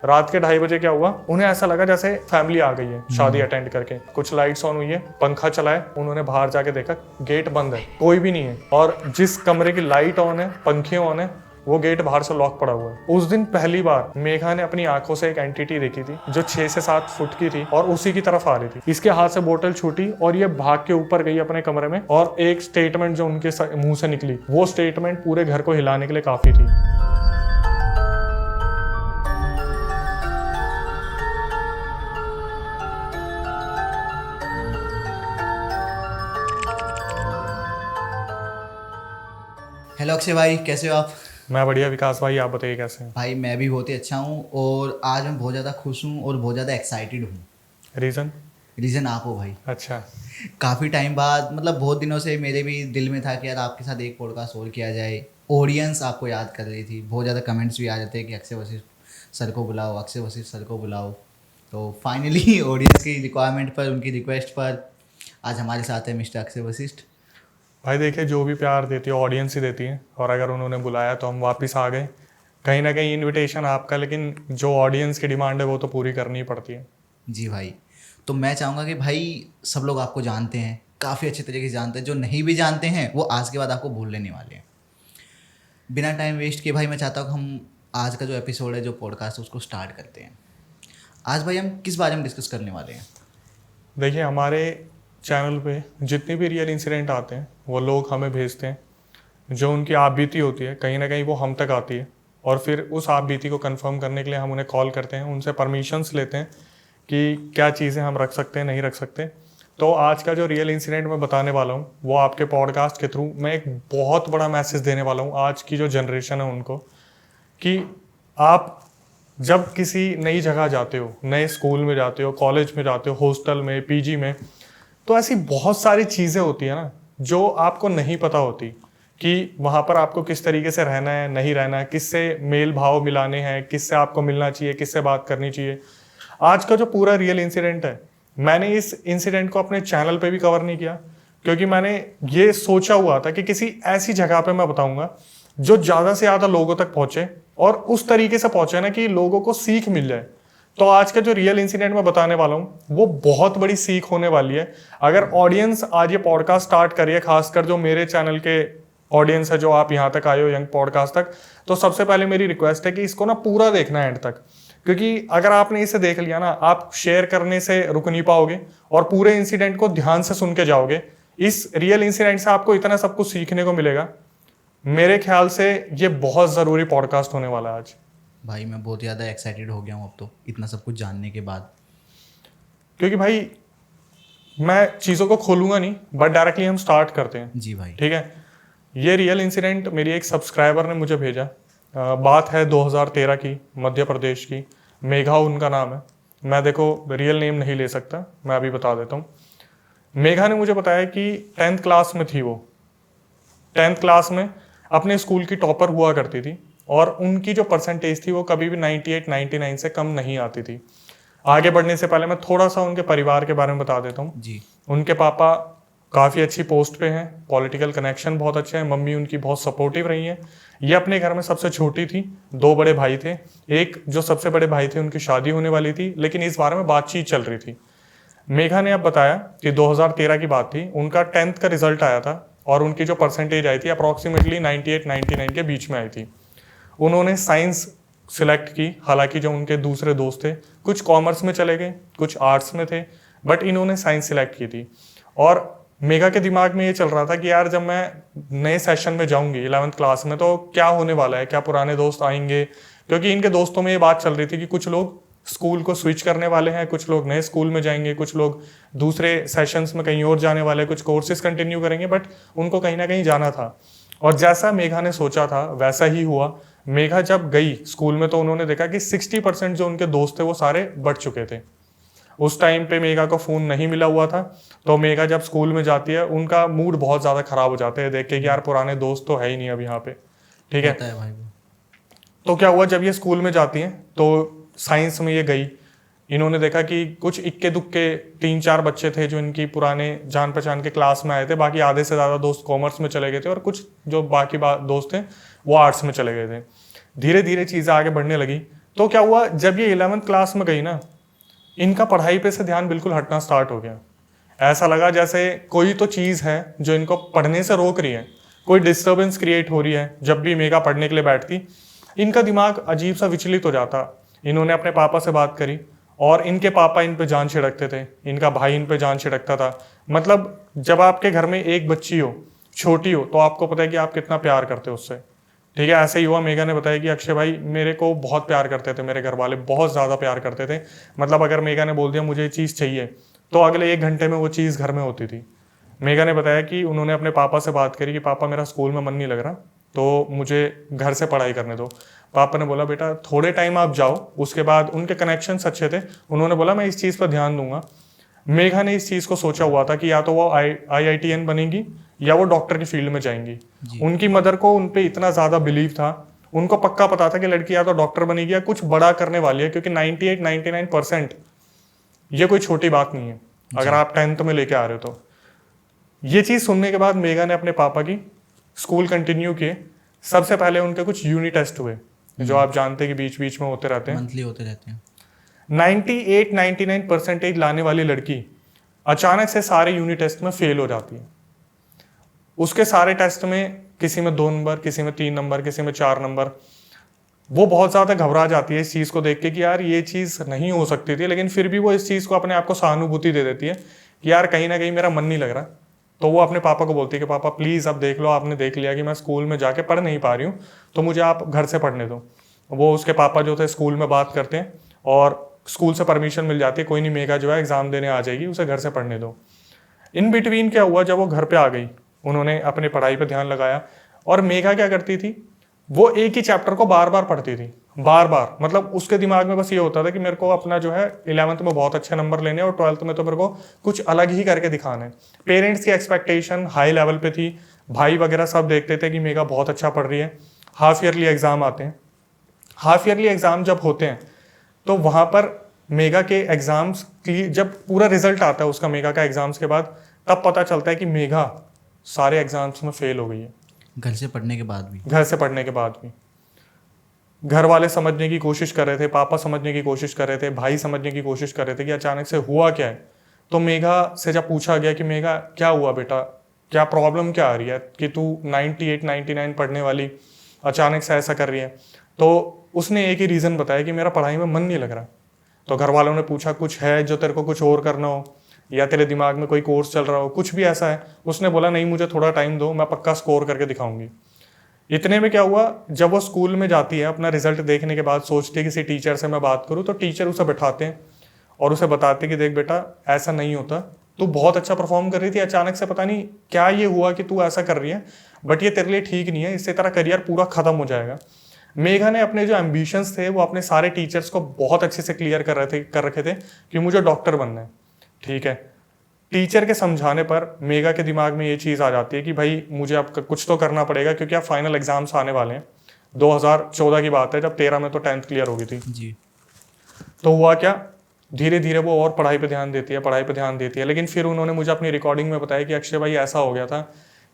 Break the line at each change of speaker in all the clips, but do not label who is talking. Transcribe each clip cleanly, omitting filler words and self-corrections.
रात के 2:30 बजे क्या हुआ, उन्हें ऐसा लगा जैसे फैमिली आ गई है शादी अटेंड करके। कुछ लाइट्स ऑन हुई है, पंखा चलाए, उन्होंने बाहर जाके देखा गेट बंद है, कोई भी नहीं है। और जिस कमरे की लाइट ऑन है, पंखे ऑन है, वो गेट बाहर से लॉक पड़ा हुआ है। उस दिन पहली बार मेघा ने अपनी आंखों से एक एंटिटी देखी थी जो 6 से 7 फुट की थी और उसी की तरफ आ रही थी। इसके हाथ से बोतल छूटी और ये भाग के ऊपर गई अपने कमरे में, और एक स्टेटमेंट जो उनके मुंह से निकली, वो स्टेटमेंट पूरे घर को हिलाने के लिए काफी थी।
हेलो अक्षय भाई, कैसे हो आप?
मैं बढ़िया विकास भाई, आप बताइए कैसे हैं?
भाई मैं भी बहुत ही अच्छा हूँ और आज मैं बहुत ज़्यादा खुश हूँ और बहुत ज़्यादा एक्साइटेड हूँ।
रीजन?
रीज़न आप हो भाई।
अच्छा।
काफ़ी टाइम बाद, मतलब बहुत दिनों से मेरे भी दिल में था कि यार आपके साथ एक पॉडकास्ट और किया जाए। ऑडियंस आपको याद कर रही थी, बहुत ज़्यादा कमेंट्स भी आ जाते हैं कि अक्षय वशिष्ठ सर को बुलाओ, अक्षय वशिष्ठ सर को बुलाओ। तो फाइनली ऑडियंस की रिक्वायरमेंट पर, उनकी रिक्वेस्ट पर आज हमारे साथ है मिस्टर अक्षय वशिष्ठ।
भाई देखिए, जो भी प्यार देती है ऑडियंस ही देती है, और अगर उन्होंने बुलाया तो हम वापस आ गए। कहीं ना कहीं इनविटेशन आपका, लेकिन जो ऑडियंस की डिमांड है वो तो पूरी करनी ही पड़ती है।
जी भाई, तो मैं चाहूँगा कि भाई सब लोग आपको जानते हैं, काफ़ी अच्छे तरीके से जानते हैं। जो नहीं भी जानते हैं वो आज के बाद आपको भूल लेने वाले हैं। बिना टाइम वेस्ट किए भाई मैं चाहता हूँ कि हम आज का जो एपिसोड है, जो पॉडकास्ट है, उसको स्टार्ट करते हैं। आज भाई हम किस बारे में डिस्कस करने वाले हैं?
देखिए, हमारे चैनल पे जितने भी रियल इंसिडेंट आते हैं वो लोग हमें भेजते हैं। जो उनकी आप बीती होती है कहीं ना कहीं वो हम तक आती है, और फिर उस आप बीती को कंफर्म करने के लिए हम उन्हें कॉल करते हैं, उनसे परमिशंस लेते हैं कि क्या चीज़ें हम रख सकते हैं, नहीं रख सकते। तो आज का जो रियल इंसिडेंट मैं बताने वाला हूँ वो आपके पॉडकास्ट के थ्रू मैं एक बहुत बड़ा मैसेज देने वाला हूँ आज की जो जनरेशन है उनको, कि आप जब किसी नई जगह जाते हो, नए स्कूल में जाते हो, कॉलेज में जाते हो, हॉस्टल में, पीजी में, तो ऐसी बहुत सारी चीज़ें होती है ना जो आपको नहीं पता होती कि वहाँ पर आपको किस तरीके से रहना है, नहीं रहना है, किससे मेल भाव मिलाने हैं, किससे आपको मिलना चाहिए, किससे बात करनी चाहिए। आज का जो पूरा रियल इंसिडेंट है, मैंने इस इंसिडेंट को अपने चैनल पे भी कवर नहीं किया, क्योंकि मैंने ये सोचा हुआ था कि किसी ऐसी जगह पे मैं बताऊंगा जो ज़्यादा से ज़्यादा लोगों तक पहुँचे, और उस तरीके से पहुँचे ना कि लोगों को सीख मिल जाए। तो आज का जो रियल इंसिडेंट मैं बताने वाला हूँ वो बहुत बड़ी सीख होने वाली है। अगर ऑडियंस आज ये पॉडकास्ट स्टार्ट करिए, खासकर जो मेरे चैनल के ऑडियंस है, जो आप यहाँ तक आए हो यंग पॉडकास्ट तक, तो सबसे पहले मेरी रिक्वेस्ट है कि इसको ना पूरा देखना एंड तक, क्योंकि अगर आपने इसे देख लिया ना, आप शेयर करने से रुक नहीं पाओगे और पूरे इंसिडेंट को ध्यान से सुन के जाओगे। इस रियल इंसिडेंट से आपको इतना सब कुछ सीखने को मिलेगा। मेरे ख्याल से ये बहुत ज़रूरी पॉडकास्ट होने वाला है आज।
भाई मैं बहुत ज़्यादा एक्साइटेड हो गया हूँ अब तो, इतना सब कुछ जानने के बाद।
क्योंकि भाई मैं चीज़ों को खोलूंगा नहीं, बट डायरेक्टली हम स्टार्ट करते हैं।
जी भाई।
ठीक है। ये रियल इंसिडेंट मेरी एक सब्सक्राइबर ने मुझे भेजा। बात है 2013 की, मध्य प्रदेश की। मेघा उनका नाम है। मैं देखो रियल नेम नहीं ले सकता, मैं अभी बता देता हूँ। मेघा ने मुझे बताया कि 10th क्लास में थी वो। 10th क्लास में अपने स्कूल की टॉपर हुआ करती थी, और उनकी जो परसेंटेज थी वो कभी भी 98-99 से कम नहीं आती थी। आगे बढ़ने से पहले मैं थोड़ा सा उनके परिवार के बारे में बता देता हूँ।
जी।
उनके पापा काफ़ी अच्छी पोस्ट पे हैं, पॉलिटिकल कनेक्शन बहुत अच्छे हैं, मम्मी उनकी बहुत सपोर्टिव रही हैं। ये अपने घर में सबसे छोटी थी, 2 बड़े भाई थे। एक जो सबसे बड़े भाई थे उनकी शादी होने वाली थी, लेकिन इस बारे में बातचीत चल रही थी। मेघा ने अब बताया कि 2013 की बात थी, उनका 10th का रिजल्ट आया था और उनकी जो परसेंटेज आई थी अप्रॉक्सीमेटली 98-99 के बीच में आई थी। उन्होंने साइंस सिलेक्ट की, हालांकि जो उनके दूसरे दोस्त थे कुछ कॉमर्स में चले गए, कुछ आर्ट्स में थे, बट इन्होंने साइंस सिलेक्ट की थी। और मेघा के दिमाग में ये चल रहा था कि यार जब मैं नए सेशन में जाऊंगी 11th क्लास में तो क्या होने वाला है, क्या पुराने दोस्त आएंगे, क्योंकि इनके दोस्तों में ये बात चल रही थी कि कुछ लोग स्कूल को स्विच करने वाले हैं, कुछ लोग नए स्कूल में जाएंगे, कुछ लोग दूसरे सेशंस में कहीं और जाने वाले हैं, कुछ कोर्सेज कंटिन्यू करेंगे, बट उनको कहीं ना कहीं जाना था। और जैसा मेघा ने सोचा था वैसा ही हुआ। मेघा जब गई स्कूल में तो उन्होंने देखा कि 60% जो उनके दोस्त थे वो सारे बढ़ चुके थे। उस टाइम पे मेघा को फ़ोन नहीं मिला हुआ था, तो मेघा जब स्कूल में जाती है उनका मूड बहुत ज़्यादा ख़राब हो जाता है देख के कि यार पुराने दोस्त तो है ही नहीं अब यहाँ पे। ठीक है
भाई।
तो क्या हुआ, जब ये स्कूल में जाती हैं तो साइंस में ये गई, इन्होंने देखा कि कुछ इक्के दुक्के 3-4 बच्चे थे जो इनकी पुराने जान पहचान के क्लास में आए थे, बाकी आधे से ज़्यादा दोस्त कॉमर्स में चले गए थे और कुछ जो बाकी दोस्त थे वो आर्ट्स में चले गए थे। धीरे धीरे चीज़ें आगे बढ़ने लगी। तो क्या हुआ, जब ये 11th क्लास में गई ना, इनका पढ़ाई पे से ध्यान बिल्कुल हटना स्टार्ट हो गया। ऐसा लगा जैसे कोई तो चीज़ है जो इनको पढ़ने से रोक रही है, कोई डिस्टर्बेंस क्रिएट हो रही है। जब भी मेघा पढ़ने के लिए बैठती, इनका दिमाग अजीब सा विचलित हो जाता। इन्होंने अपने पापा से बात करी और इनके पापा इन पे जान छिड़कते थे, इनका भाई इन पे जान छिड़कता था। मतलब जब आपके घर में एक बच्ची हो, छोटी हो, तो आपको पता है कि आप कितना प्यार करते हो उससे। ठीक है, ऐसे ही हुआ। मेघा ने बताया कि अक्षय भाई मेरे को बहुत प्यार करते थे, मेरे घर वाले बहुत ज़्यादा प्यार करते थे। मतलब अगर मेघा ने बोल दिया मुझे ये चीज़ चाहिए, तो अगले 1 घंटे में वो चीज़ घर में होती थी। मेघा ने बताया कि उन्होंने अपने पापा से बात करी कि पापा मेरा स्कूल में मन नहीं लग रहा, तो मुझे घर से पढ़ाई करने दो। पापा ने बोला बेटा थोड़े टाइम आप जाओ। उसके बाद उनके कनेक्शंस अच्छे थे, उन्होंने बोला मैं इस चीज़ पर ध्यान दूंगा। मेघा ने इस चीज़ को सोचा हुआ था कि या तो वो IITN बनेगी या वो डॉक्टर की फील्ड में जाएंगी। उनकी मदर को उन पे इतना ज़्यादा बिलीव था, उनको पक्का पता था कि लड़की या तो डॉक्टर बनेगी या कुछ बड़ा करने वाली है, क्योंकि 98-99% ये कोई छोटी बात नहीं है अगर आप 10th में लेके आ रहे हो तो। ये चीज़ सुनने के बाद मेघा ने अपने पापा की स्कूल कंटिन्यू किए। सबसे पहले उनके कुछ यूनिट टेस्ट हुए, जो आप जानते हैं कि बीच बीच में होते रहते हैं,
मंथली होते रहते हैं।
98-99% लाने वाली लड़की अचानक से सारे यूनिट टेस्ट में फेल हो जाती है। उसके सारे टेस्ट में किसी में 2 नंबर, किसी में 3 नंबर, किसी में 4 नंबर। वो बहुत ज़्यादा घबरा जाती है इस चीज़ को देख के कि यार ये चीज़ नहीं हो सकती थी, लेकिन फिर भी वो इस चीज़ को अपने आप को सहानुभूति दे देती है कि यार कहीं ना कहीं मेरा मन नहीं लग रहा। तो वो अपने पापा को बोलती है कि पापा प्लीज़ अब देख लो, आपने देख लिया कि मैं स्कूल में जाके पढ़ नहीं पा रही हूँ, तो मुझे आप घर से पढ़ने दो। वो उसके पापा जो थे स्कूल में बात करते हैं और स्कूल से परमिशन मिल जाती है, कोई नहीं मेघा जो है एग्ज़ाम देने आ जाएगी, उसे घर से पढ़ने दो। इन बिटवीन क्या हुआ, जब वो घर पे आ गई उन्होंने अपने पढ़ाई पे ध्यान लगाया। और मेघा क्या करती थी, वो एक ही चैप्टर को बार बार पढ़ती थी, बार बार। मतलब उसके दिमाग में बस ये होता था कि मेरे को अपना जो है 11th में बहुत अच्छे नंबर लेने और 12th में तो मेरे को कुछ अलग ही करके दिखाना है। पेरेंट्स की एक्सपेक्टेशन हाई लेवल पे थी, भाई वगैरह सब देखते थे कि मेघा बहुत अच्छा पढ़ रही है। हाफ ईयरली एग्जाम आते हैं, हाफ ईयरली एग्जाम जब होते हैं तो वहाँ पर मेघा के एग्जाम्स जब पूरा रिजल्ट आता है उसका मेघा का एग्जाम्स के बाद, तब पता चलता है कि मेघा सारे एग्जाम्स में फेल हो गई है।
घर से पढ़ने के बाद भी?
घर से पढ़ने के बाद भी। घर वाले समझने की कोशिश कर रहे थे, पापा समझने की कोशिश कर रहे थे, भाई समझने की कोशिश कर रहे थे कि अचानक से हुआ क्या है। तो मेघा से जब पूछा गया कि मेघा क्या हुआ बेटा, क्या प्रॉब्लम क्या आ रही है कि तू 98-99 पढ़ने वाली अचानक से ऐसा कर रही है, तो उसने एक ही रीज़न बताया कि मेरा पढ़ाई में मन नहीं लग रहा। तो घर वालों ने पूछा कुछ है जो तेरे को कुछ और करना हो, या तेरे दिमाग में कोई कोर्स चल रहा हो, कुछ भी ऐसा है। उसने बोला नहीं, मुझे थोड़ा टाइम दो, मैं पक्का स्कोर करके दिखाऊंगी। इतने में क्या हुआ, जब वो स्कूल में जाती है अपना रिजल्ट देखने के बाद सोचती है किसी टीचर से मैं बात करूँ, तो टीचर उसे बैठाते हैं और उसे बताते कि देख बेटा ऐसा नहीं होता, तू बहुत अच्छा परफॉर्म कर रही थी, अचानक से पता नहीं क्या ये हुआ कि तू ऐसा कर रही है, बट ये तेरे लिए ठीक नहीं है, इससे तेरा करियर पूरा खत्म हो जाएगा। मेघा ने अपने जो एम्बिशंस थे वो अपने सारे टीचर्स को बहुत अच्छे से क्लियर कर रखे थे कि मुझे डॉक्टर बनना है। ठीक है, टीचर के समझाने पर मेघा के दिमाग में ये चीज़ आ जाती है कि भाई मुझे अब कुछ तो करना पड़ेगा, क्योंकि अब फाइनल एग्जाम्स आने वाले हैं। 2014 की बात है, जब 13 में तो 10th क्लियर हो गई थी
जी।
तो हुआ क्या, धीरे धीरे वो और पढ़ाई पे ध्यान देती है, पढ़ाई पे ध्यान देती है। लेकिन फिर उन्होंने मुझे अपनी रिकॉर्डिंग में बताया कि अक्षय भाई ऐसा हो गया था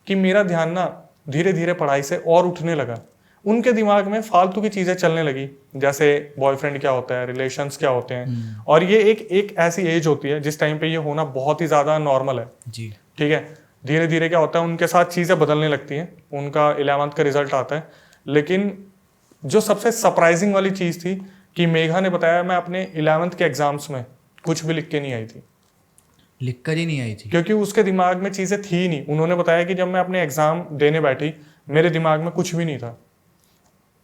कि मेरा ध्यान ना धीरे धीरे पढ़ाई से और उठने लगा। उनके दिमाग में फालतू की चीज़ें चलने लगी, जैसे बॉयफ्रेंड क्या होता है, रिलेशंस क्या होते हैं। और ये एक ऐसी एज होती है जिस टाइम पे ये होना बहुत ही ज़्यादा नॉर्मल है
जी।
ठीक है। धीरे धीरे क्या होता है, उनके साथ चीज़ें बदलने लगती हैं। उनका 11th का रिजल्ट आता है, लेकिन जो सबसे सरप्राइजिंग वाली चीज़ थी कि मेघा ने बताया मैं अपने 11th के एग्जाम्स में कुछ भी लिख के नहीं आई थी।
लिख कर ही नहीं आई थी?
क्योंकि उसके दिमाग में चीज़ें थी नहीं। उन्होंने बताया कि जब मैं अपने एग्ज़ाम देने बैठी मेरे दिमाग में कुछ भी नहीं था।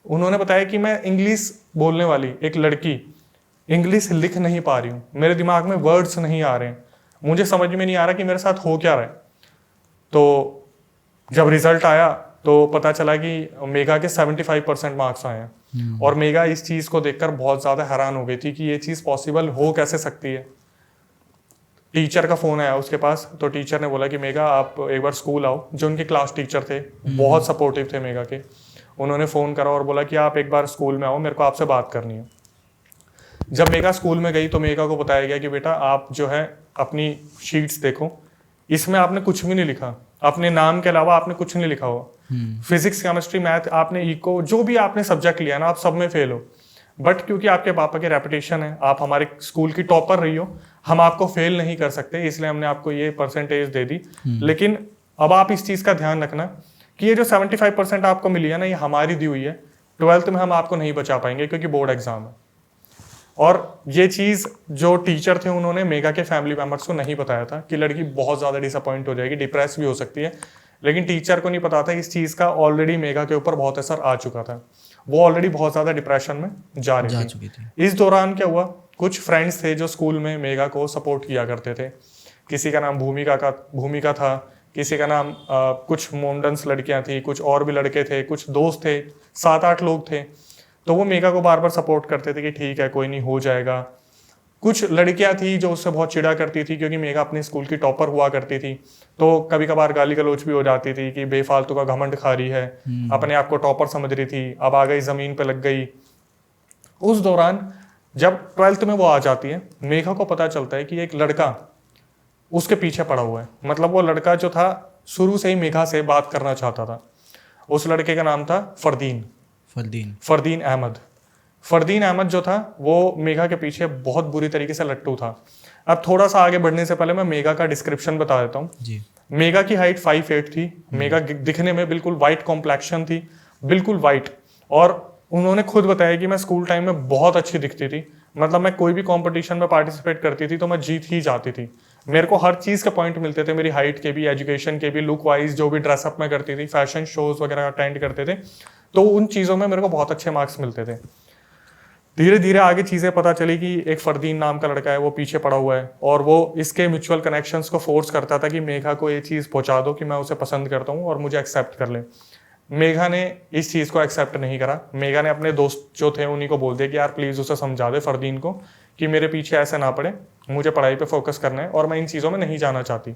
उन्होंने बताया कि मैं इंग्लिश बोलने वाली एक लड़की इंग्लिश लिख नहीं पा रही हूँ, मेरे दिमाग में वर्ड्स नहीं आ रहे हैं, मुझे समझ में नहीं आ रहा कि मेरे साथ हो क्या रहा है। तो जब रिजल्ट आया तो पता चला कि मेघा के 75% मार्क्स आए हैं। और मेघा इस चीज़ को देखकर बहुत ज़्यादा हैरान हो गई थी कि ये चीज़ पॉसिबल हो कैसे सकती है। टीचर का फ़ोन आया उसके पास, तो टीचर ने बोला कि मेघा आप एक बार स्कूल आओ। जो उनके क्लास टीचर थे बहुत सपोर्टिव थे मेघा के, उन्होंने फ़ोन करा और बोला कि आप एक बार स्कूल में आओ, मेरे को आपसे बात करनी है। जब मेघा स्कूल में गई तो मेघा को बताया गया कि बेटा आप जो है अपनी शीट्स देखो, इसमें आपने कुछ भी नहीं लिखा, अपने नाम के अलावा आपने कुछ नहीं लिखा हुआ। फिजिक्स, केमिस्ट्री, मैथ, आपने इको जो भी आपने सब्जेक्ट लिया ना, आप सब में फेल हो। बट क्योंकि आपके पापा की रेपुटेशन है, आप हमारे स्कूल की टॉपर रही हो, हम आपको फेल नहीं कर सकते, इसलिए हमने आपको ये परसेंटेज दे दी। लेकिन अब आप इस चीज़ का ध्यान रखना कि ये जो 75% आपको मिली है ना, ये हमारी दी हुई है। 12th में हम आपको नहीं बचा पाएंगे क्योंकि बोर्ड एग्जाम है। और ये चीज़ जो टीचर थे उन्होंने मेगा के फैमिली मेम्बर्स को नहीं बताया था कि लड़की बहुत ज़्यादा डिसअपॉइंट हो जाएगी, डिप्रेस भी हो सकती है। लेकिन टीचर को नहीं पता था इस चीज़ का ऑलरेडी मेगा के ऊपर बहुत असर आ चुका था, वो ऑलरेडी बहुत ज़्यादा डिप्रेशन में जा रही
चुकी थी।
इस दौरान क्या हुआ, कुछ फ्रेंड्स थे जो स्कूल में मेगा को सपोर्ट किया करते थे। किसी का नाम भूमिका था, किसी का नाम कुछ मोमडन्स लड़कियां थी, कुछ और भी लड़के थे, कुछ दोस्त थे, 7-8 लोग थे। तो वो मेगा को बार बार सपोर्ट करते थे कि ठीक है कोई नहीं हो जाएगा। कुछ लड़कियां थी जो उससे बहुत चिढ़ा करती थी क्योंकि मेगा अपनी स्कूल की टॉपर हुआ करती थी, तो कभी कभार गाली गलौज भी हो जाती थी कि बेफालतू का घमंड खा रही है, अपने आप को टॉपर समझ रही थी, अब आ गई जमीन पे लग गई। उस दौरान जब 12th में वो आ जाती है, मेघा को पता चलता है कि एक लड़का उसके पीछे पड़ा हुआ है। मतलब वो लड़का जो था शुरू से ही मेघा से बात करना चाहता था। उस लड़के का नाम था फरदीन अहमद। फरदीन अहमद जो था वो मेघा के पीछे बहुत बुरी तरीके से लट्टू था। अब थोड़ा सा आगे बढ़ने से पहले मैं मेघा का डिस्क्रिप्शन बता देता हूँ। मेघा की हाइट 5'8" थी। मेघा दिखने में बिल्कुल वाइट कॉम्प्लेक्शन थी, बिल्कुल वाइट। और उन्होंने खुद बताया कि मैं स्कूल टाइम में बहुत अच्छी दिखती थी, मतलब मैं कोई भी कंपटीशन में पार्टिसिपेट करती थी तो मैं जीत ही जाती थी। मेरे को हर चीज़ के पॉइंट मिलते थे, मेरी हाइट के भी, एजुकेशन के भी, लुक वाइज, जो भी ड्रेसअप में करती थी, फैशन शोज वगैरह अटेंड करते थे, तो उन चीज़ों में मेरे को बहुत अच्छे मार्क्स मिलते थे। धीरे धीरे आगे चीज़ें पता चली कि एक फरदीन नाम का लड़का है, वो पीछे पड़ा हुआ है और वो इसके म्यूचुअल कनेक्शंस को फोर्स करता था कि मेघा को ये चीज़ पहुंचा दो कि मैं उसे पसंद करता हूँ और मुझे एक्सेप्ट कर ले। मेघा ने इस चीज़ को एक्सेप्ट नहीं करा। मेघा ने अपने दोस्त जो थे उन्हीं को बोल दिया कि यार प्लीज़ उसे समझा दे फरदीन को कि मेरे पीछे ऐसे ना पड़े, मुझे पढ़ाई पे फोकस करना है और मैं इन चीज़ों में नहीं जाना चाहती।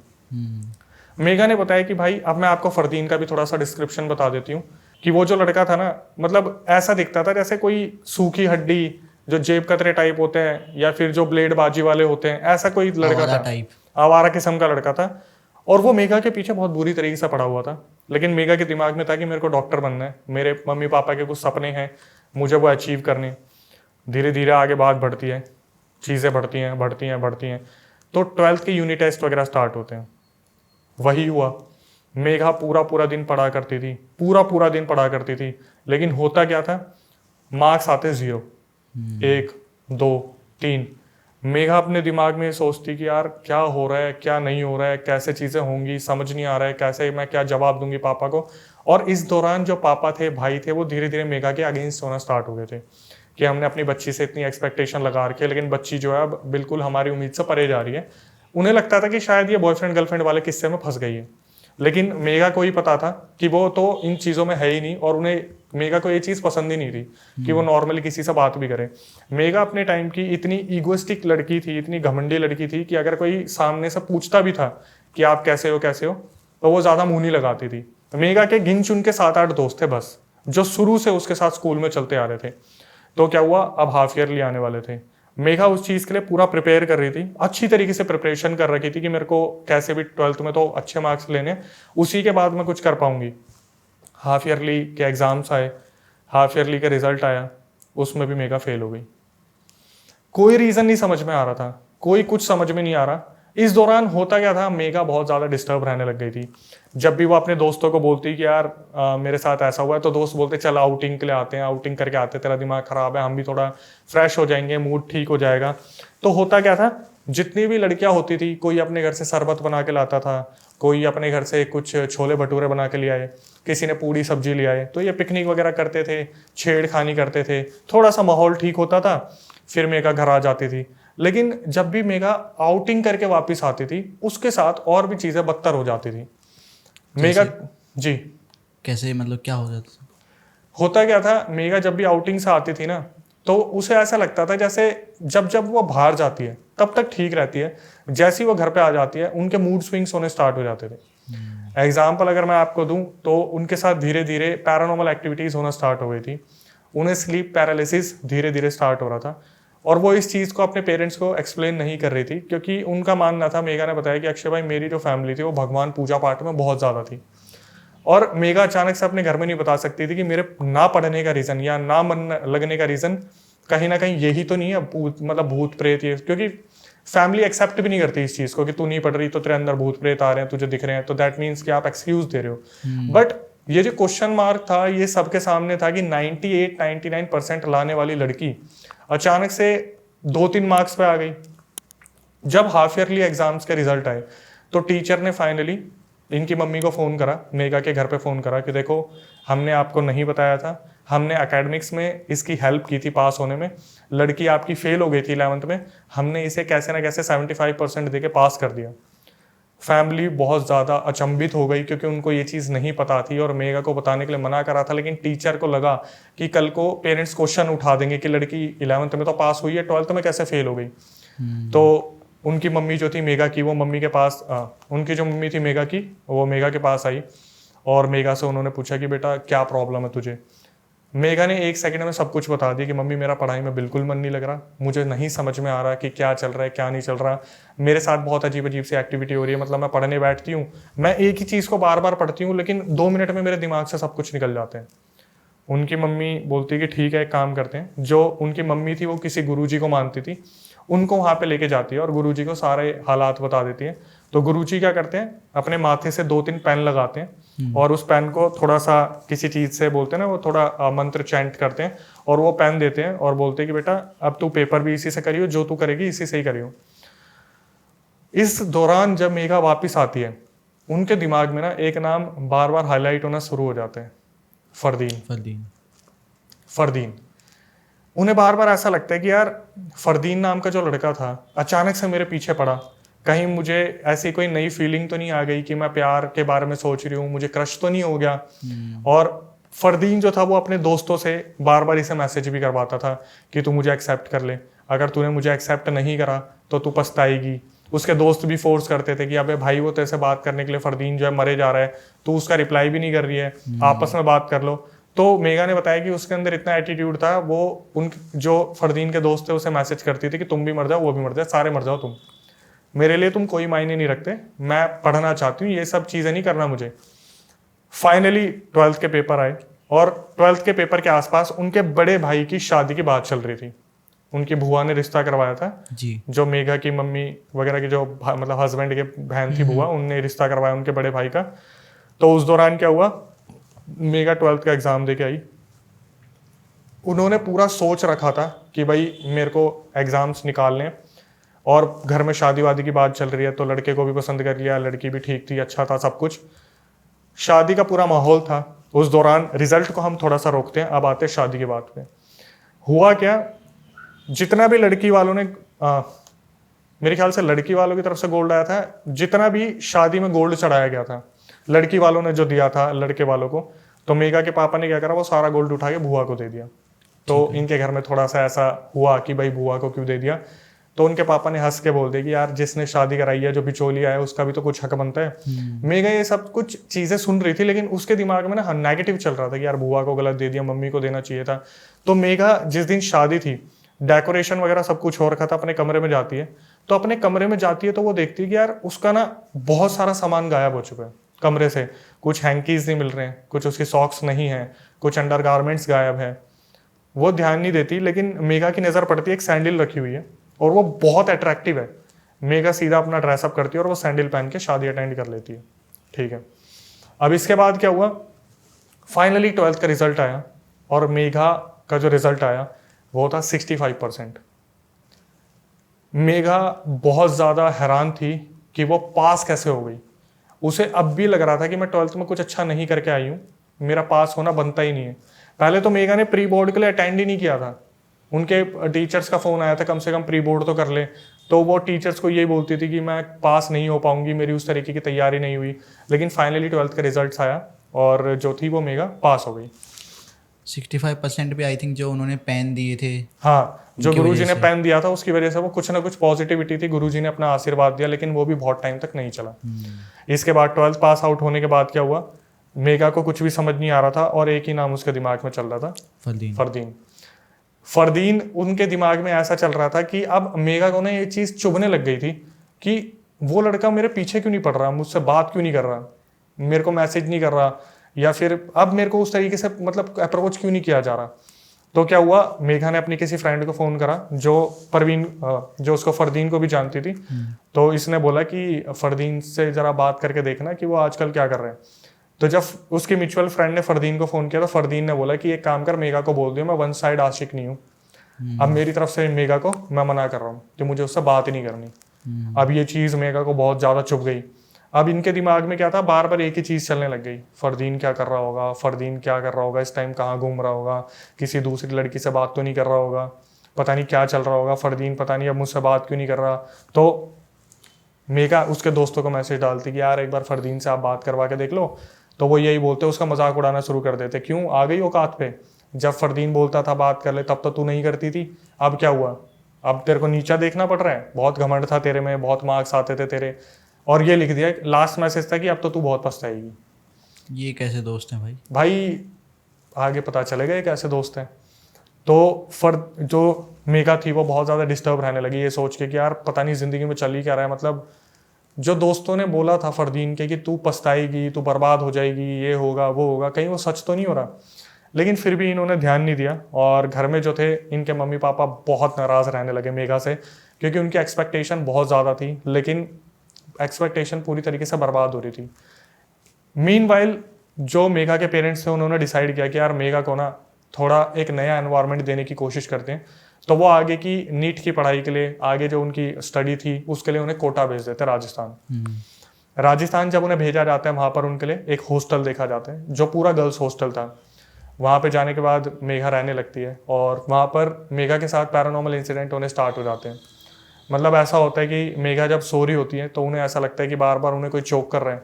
मेघा ने बताया कि भाई अब मैं आपको फरदीन का भी थोड़ा सा डिस्क्रिप्शन बता देती हूँ कि वो जो लड़का था ना, मतलब ऐसा दिखता था जैसे कोई सूखी हड्डी, जो जेब कतरे टाइप होते हैं या फिर जो ब्लेड बाजी वाले होते हैं, ऐसा कोई लड़का था, आवारा किस्म का लड़का था। और वो मेघा के पीछे बहुत बुरी तरीके से पड़ा हुआ था। लेकिन मेघा के दिमाग में था कि मेरे को डॉक्टर बनना है, मेरे मम्मी पापा के कुछ सपने हैं, मुझे वो अचीव करने। धीरे धीरे आगे बात बढ़ती है, चीज़ें बढ़ती हैं। तो 12th के यूनिट टेस्ट वगैरह स्टार्ट होते हैं। वही हुआ, मेघा पूरा दिन पढ़ा करती थी, पूरा दिन पढ़ा करती थी। लेकिन होता क्या था, मार्क्स आते 0, 1, 2, 3। मेघा अपने दिमाग में सोचती कि यार क्या हो रहा है, क्या नहीं हो रहा है, कैसे चीज़ें होंगी, समझ नहीं आ रहा है, कैसे मैं क्या जवाब दूंगी पापा को। और इस दौरान जो पापा थे, भाई थे, वो धीरे धीरे मेघा के अगेंस्ट होना स्टार्ट हो गए थे कि हमने अपनी बच्ची से इतनी एक्सपेक्टेशन लगा रखी है, लेकिन बच्ची जो है अब बिल्कुल हमारी उम्मीद से परे जा रही है। उन्हें लगता था कि शायद ये बॉयफ्रेंड गर्लफ्रेंड वाले किस्से में फंस गई है। लेकिन मेघा को ही पता था कि वो तो इन चीज़ों में है ही नहीं, और उन्हें मेघा को ये चीज़ पसंद ही नहीं थी कि वो नॉर्मली किसी से बात भी करे। मेघा अपने टाइम की इतनी ईगोइस्टिक लड़की थी, इतनी घमंडी लड़की थी कि अगर कोई सामने से पूछता भी था कि आप कैसे हो तो वो ज़्यादा मुंह नहीं लगाती थी। मेघा के गिन चुन के 7-8 दोस्त थे बस, जो शुरू से उसके साथ स्कूल में चलते आ रहे थे। तो क्या हुआ, अब हाफ ईयरली आने वाले थे। मेघा उस चीज़ के लिए पूरा प्रिपेयर कर रही थी, अच्छी तरीके से प्रिपरेशन कर रखी थी कि मेरे को कैसे भी 12th में तो अच्छे मार्क्स लेने, उसी के बाद मैं कुछ कर पाऊंगी। हाफ ईयरली के एग्जाम्स आए, हाफ ईयरली का रिजल्ट आया, उसमें भी मेघा फेल हो गई। कोई रीज़न नहीं समझ में आ रहा था, कोई कुछ समझ में नहीं आ रहा। इस दौरान होता क्या था, मेघा बहुत ज़्यादा डिस्टर्ब रहने लग गई थी। जब भी वो अपने दोस्तों को बोलती कि यार मेरे साथ ऐसा हुआ है, तो दोस्त बोलते चल आउटिंग के लिए आते हैं, आउटिंग करके आते, तेरा दिमाग ख़राब है, हम भी थोड़ा फ्रेश हो जाएंगे, मूड ठीक हो जाएगा। तो होता क्या था, जितनी भी लड़कियां होती थी, कोई अपने घर से शरबत बना के लाता था, कोई अपने घर से कुछ छोले भटूरे बना के ले आए, किसी ने पूड़ी सब्जी ले आए, तो ये पिकनिक वगैरह करते थे, छेड़खानी करते थे, थोड़ा सा माहौल ठीक होता था, फिर मेघा घर आ जाती थी। लेकिन जब भी मेघा आउटिंग करके वापस आती थी, उसके साथ और भी चीज़ें बदतर हो जाती थी। मेघा जी
कैसे, मतलब क्या हो जाता था?
होता क्या था, मेघा जब भी आउटिंग से आती थी ना, तो उसे ऐसा लगता था जैसे जब वो बाहर जाती है तब तक ठीक रहती है, जैसे ही वो घर पे आ जाती है उनके मूड स्विंग्स होने स्टार्ट हो जाते थे। एग्जाम्पल अगर मैं आपको दूं तो उनके साथ धीरे धीरे पैरानॉर्मल एक्टिविटीज़ होना स्टार्ट हो गई थी, उन्हें स्लीप पैरालिसिस धीरे धीरे स्टार्ट हो रहा था। और वो इस चीज़ को अपने पेरेंट्स को एक्सप्लेन नहीं कर रही थी, क्योंकि उनका मानना था, मेघा ने बताया कि अक्षय भाई मेरी जो फैमिली थी वो भगवान पूजा पाठ में बहुत ज़्यादा थी, और मेघा अचानक से अपने घर में नहीं बता सकती थी कि मेरे ना पढ़ने का रीज़न या ना मन लगने का रीज़न कहीं ना कहीं यही तो नहीं है मतलब भूत प्रेत ये, क्योंकि फैमिली एक्सेप्ट भी नहीं करती इस चीज़ को कि तू नहीं पढ़ रही तो तेरे अंदर भूत प्रेत आ रहे हैं, तुझे दिख रहे हैं, तो दैट मीन्स कि आप एक्सक्यूज दे रहे हो। बट ये जो क्वेश्चन मार्क था ये सबके सामने था कि 98-99% लाने वाली लड़की अचानक से 2-3 मार्क्स पे आ गई। जब हाफ ईयरली एग्जाम्स के रिजल्ट आए तो टीचर ने फाइनली इनकी मम्मी को फ़ोन करा, मेगा के घर पे फ़ोन करा कि देखो हमने आपको नहीं बताया था, हमने एकेडमिक्स में इसकी हेल्प की थी पास होने में, लड़की आपकी फेल हो गई थी 11th में, हमने इसे कैसे ना कैसे 75% दे के पास कर दिया। फैमिली बहुत ज़्यादा अचंभित हो गई क्योंकि उनको ये चीज़ नहीं पता थी और मेगा को बताने के लिए मना करा था, लेकिन टीचर को लगा कि कल को पेरेंट्स क्वेश्चन उठा देंगे कि लड़की 11th में तो पास हुई है, 12th में कैसे फेल हो गई। तो उनकी मम्मी जो थी मेगा की, वो मम्मी के पास उनकी जो मम्मी थी मेगा की, वो मेगा के पास आई और मेगा से उन्होंने पूछा कि बेटा क्या प्रॉब्लम है तुझे। मेगा ने 1 सेकंड में सब कुछ बता दिया कि मम्मी मेरा पढ़ाई में बिल्कुल मन नहीं लग रहा, मुझे नहीं समझ में आ रहा कि क्या चल रहा है क्या नहीं चल रहा, मेरे साथ बहुत अजीब अजीब सी एक्टिविटी हो रही है, मतलब मैं पढ़ने बैठती हूँ, मैं एक ही चीज़ को बार बार पढ़ती हूँ लेकिन 2 मिनट में मेरे दिमाग से सब कुछ निकल जाते हैं। उनकी मम्मी बोलती कि ठीक है एक काम करते हैं, जो उनकी मम्मी थी वो किसी गुरुजी को मानती थी, उनको वहाँ पे लेके जाती है और गुरुजी को सारे हालात बता देती है। तो गुरुजी क्या करते हैं, अपने माथे से 2-3 पेन लगाते हैं और उस पेन को थोड़ा सा किसी चीज़ से बोलते हैं ना, वो थोड़ा मंत्र चैंट करते हैं और वो पेन देते हैं और बोलते हैं कि बेटा अब तू पेपर भी इसी से करियो, जो तू करेगी इसी से ही करियो। इस दौरान जब मेघा वापिस आती है उनके दिमाग में ना एक नाम बार बार हाईलाइट होना शुरू हो जाते हैं, फरदीन। उन्हें बार बार ऐसा लगता है कि यार फरदीन नाम का जो लड़का था अचानक से मेरे पीछे पड़ा, कहीं मुझे ऐसी कोई नई फीलिंग तो नहीं आ गई कि मैं प्यार के बारे में सोच रही हूँ, मुझे क्रश तो नहीं हो गया। और फरदीन जो था वो अपने दोस्तों से बार बार इसे मैसेज भी करवाता था कि तू मुझे एक्सेप्ट कर ले, अगर तूने मुझे एक्सेप्ट नहीं करा तो तू पछताएगी। उसके दोस्त भी फोर्स करते थे कि अबे भाई वो तेरे से बात करने के लिए फरदीन जो है मरे जा रहा है, तू उसका रिप्लाई भी नहीं कर रही है, आपस में बात कर लो। तो मेगा ने बताया कि उसके अंदर इतना एटीट्यूड था, वो उन जो फरदीन के दोस्त थे उसे मैसेज करती थी कि तुम भी मर जाओ वो भी मर जाए, सारे मर जाओ तुम, मेरे लिए तुम कोई मायने नहीं रखते, मैं पढ़ना चाहती हूँ, ये सब चीज़ें नहीं करना मुझे। फाइनली 12th के पेपर आए और 12th के पेपर के आसपास उनके बड़े भाई की शादी की बात चल रही थी। उनकी बुआ ने रिश्ता करवाया था
जी,
जो मेघा की मम्मी वगैरह की जो मतलब हस्बैंड के बहन थी बुआ, उनने रिश्ता करवाया उनके बड़े भाई का। तो उस दौरान क्या हुआ, मेघा 12th का एग्जाम दे के आई, उन्होंने पूरा सोच रखा था कि भाई मेरे को एग्जाम्स निकालने और घर में शादी वादी की बात चल रही है, तो लड़के को भी पसंद कर लिया, लड़की भी ठीक थी, अच्छा था सब कुछ, शादी का पूरा माहौल था। उस दौरान रिजल्ट को हम थोड़ा सा रोकते हैं, अब आते हैं शादी की बात पे। हुआ क्या, जितना भी लड़की वालों ने मेरे ख्याल से लड़की वालों की तरफ से गोल्ड आया था, जितना भी शादी में गोल्ड चढ़ाया गया था लड़की वालों ने जो दिया था लड़के वालों को, तो मेघा के पापा ने क्या करा, वो सारा गोल्ड उठा के बुआ को दे दिया। तो इनके घर में थोड़ा सा ऐसा हुआ कि भाई बुआ को क्यों दे दिया, तो उनके पापा ने हंस के बोल दिया कि यार जिसने शादी कराई है, जो बिचौलिया है, उसका भी तो कुछ हक बनता है। मेघा ये सब कुछ चीजें सुन रही थी लेकिन उसके दिमाग में ना नेगेटिव चल रहा था कि यार बुआ को गलत दे दिया, मम्मी को देना चाहिए था। तो मेघा जिस दिन शादी थी, डेकोरेशन वगैरह सब कुछ हो रखा था, अपने कमरे में जाती है, तो अपने कमरे में जाती है तो वो देखती है कि यार उसका ना बहुत सारा सामान गायब हो चुका है कमरे से, कुछ हैंकीज नहीं मिल रहे हैं, कुछ उसकी सॉक्स नहीं है, कुछ अंडरगारमेंट्स गायब है। वो ध्यान नहीं देती, लेकिन मेघा की नज़र पड़ती है एक सैंडल रखी हुई है और वो बहुत अट्रैक्टिव है। मेघा सीधा अपना ड्रेसअप करती है और वो सैंडल पहन के शादी अटेंड कर लेती है। ठीक है, अब इसके बाद क्या हुआ, फाइनली 12th का रिजल्ट आया और मेघा का जो रिजल्ट आया वो था 65%। मेघा बहुत ज़्यादा हैरान थी कि वो पास कैसे हो गई। उसे अब भी लग रहा था कि मैं 12th में कुछ अच्छा नहीं करके आई हूँ, मेरा पास होना बनता ही नहीं है। पहले तो मेघा ने प्री बोर्ड के लिए अटेंड ही नहीं किया था, उनके टीचर्स का फ़ोन आया था कम से कम प्री बोर्ड तो कर ले, तो वो टीचर्स को यही बोलती थी कि मैं पास नहीं हो पाऊंगी, मेरी उस तरीके की तैयारी नहीं हुई। लेकिन फाइनली 12th का रिजल्ट आया और जो थी वो मेघा पास हो गई।
65% भी आई थिंक जो उन्होंने पेन दिए थे,
हाँ, जो गुरुजी ने पेन दिया था उसकी वजह से वो कुछ ना कुछ पॉजिटिविटी थी, गुरुजी ने अपना आशीर्वाद दिया, लेकिन वो भी बहुत टाइम तक नहीं चला। इसके बाद 12th पास आउट होने के बाद क्या हुआ, मेघा को कुछ भी समझ नहीं आ रहा था और एक ही नाम उसके दिमाग में चल रहा था, फरदीन। उनके दिमाग में ऐसा चल रहा था कि अब मेघा को ना ये चीज़ चुभने लग गई थी कि वो लड़का मेरे पीछे क्यों नहीं पड़ रहा, मुझसे बात क्यों नहीं कर रहा, मेरे को मैसेज नहीं कर रहा, या फिर अब मेरे को उस तरीके से मतलब अप्रोच क्यों नहीं किया जा रहा। तो क्या हुआ, मेघा ने अपनी किसी फ्रेंड को फ़ोन करा जो जो उसको फरदीन को भी जानती थी। तो इसने बोला कि फरदीन से ज़रा बात करके देखना कि वो आजकल क्या कर रहे हैं। तो जब उसकी म्यूचुअल फ्रेंड ने फरदीन को फ़ोन किया तो फरदीन ने बोला कि एक काम कर, मेघा को बोल दियो मैं वन साइड आशिक नहीं हूँ। अब मेरी तरफ से मेघा को मैं मना कर रहा हूँ कि मुझे उससे बात ही नहीं करनी। अब ये चीज़ मेघा को बहुत ज़्यादा चुभ गई। अब इनके दिमाग में क्या था, बार बार एक ही चीज़ चलने लग गई, फरदीन क्या कर रहा होगा, फरदीन क्या कर रहा होगा, इस टाइम कहाँ घूम रहा होगा, किसी दूसरी लड़की से बात तो नहीं कर रहा होगा, पता नहीं क्या चल रहा होगा, फरदीन पता नहीं अब मुझसे बात क्यों नहीं कर रहा। तो मेघा उसके दोस्तों को मैसेज डालती कि यार एक बार फरदीन से आप बात करवा के देख लो। तो वो यही बोलते, उसका मजाक उड़ाना शुरू कर देते, क्यों आ गई औकात पे, जब फरदीन बोलता था बात कर ले तब तो तू नहीं करती थी, अब क्या हुआ, अब तेरे को नीचा देखना पड़ रहा है, बहुत घमंड था तेरे में, बहुत मार्क्स आते थे तेरे। और ये लिख दिया, लास्ट मैसेज था कि अब तो तू बहुत पछताएगी।
ये कैसे दोस्त हैं भाई?
भाई आगे पता चलेगा ये कैसे दोस्त हैं। तो जो मेघा थी वो बहुत ज़्यादा डिस्टर्ब रहने लगी ये सोच के कि यार पता नहीं ज़िंदगी में चल ही क्या रहा है, मतलब जो दोस्तों ने बोला था फरदीन के कि तू पछताएगी, तू बर्बाद हो जाएगी, ये होगा वो होगा, कहीं वो सच तो नहीं हो रहा। लेकिन फिर भी इन्होंने ध्यान नहीं दिया और घर में जो थे इनके मम्मी पापा बहुत नाराज़ रहने लगे मेघा से, क्योंकि उनकी एक्सपेक्टेशन बहुत ज़्यादा थी, लेकिन एक्सपेक्टेशन पूरी तरीके से बर्बाद हो रही थी। मीनवाइल जो मेघा के पेरेंट्स थे उन्होंने डिसाइड किया कि यार मेघा को ना थोड़ा एक नया एनवायरनमेंट देने की कोशिश करते हैं। तो वो आगे की नीट की पढ़ाई के लिए, आगे जो उनकी स्टडी थी उसके लिए उन्हें कोटा भेज देते राजस्थान। राजस्थान जब उन्हें भेजा जाता है वहाँ पर उनके लिए एक हॉस्टल देखा जाता है जो पूरा गर्ल्स हॉस्टल था। वहाँ पे जाने के बाद मेघा रहने लगती है और वहाँ पर मेघा के साथ पैरानॉर्मल इंसिडेंट होने स्टार्ट हो जाते हैं। मतलब ऐसा होता है कि मेघा जब सो रही होती है तो उन्हें ऐसा लगता है कि बार बार उन्हें कोई चोक कर रहे हैं।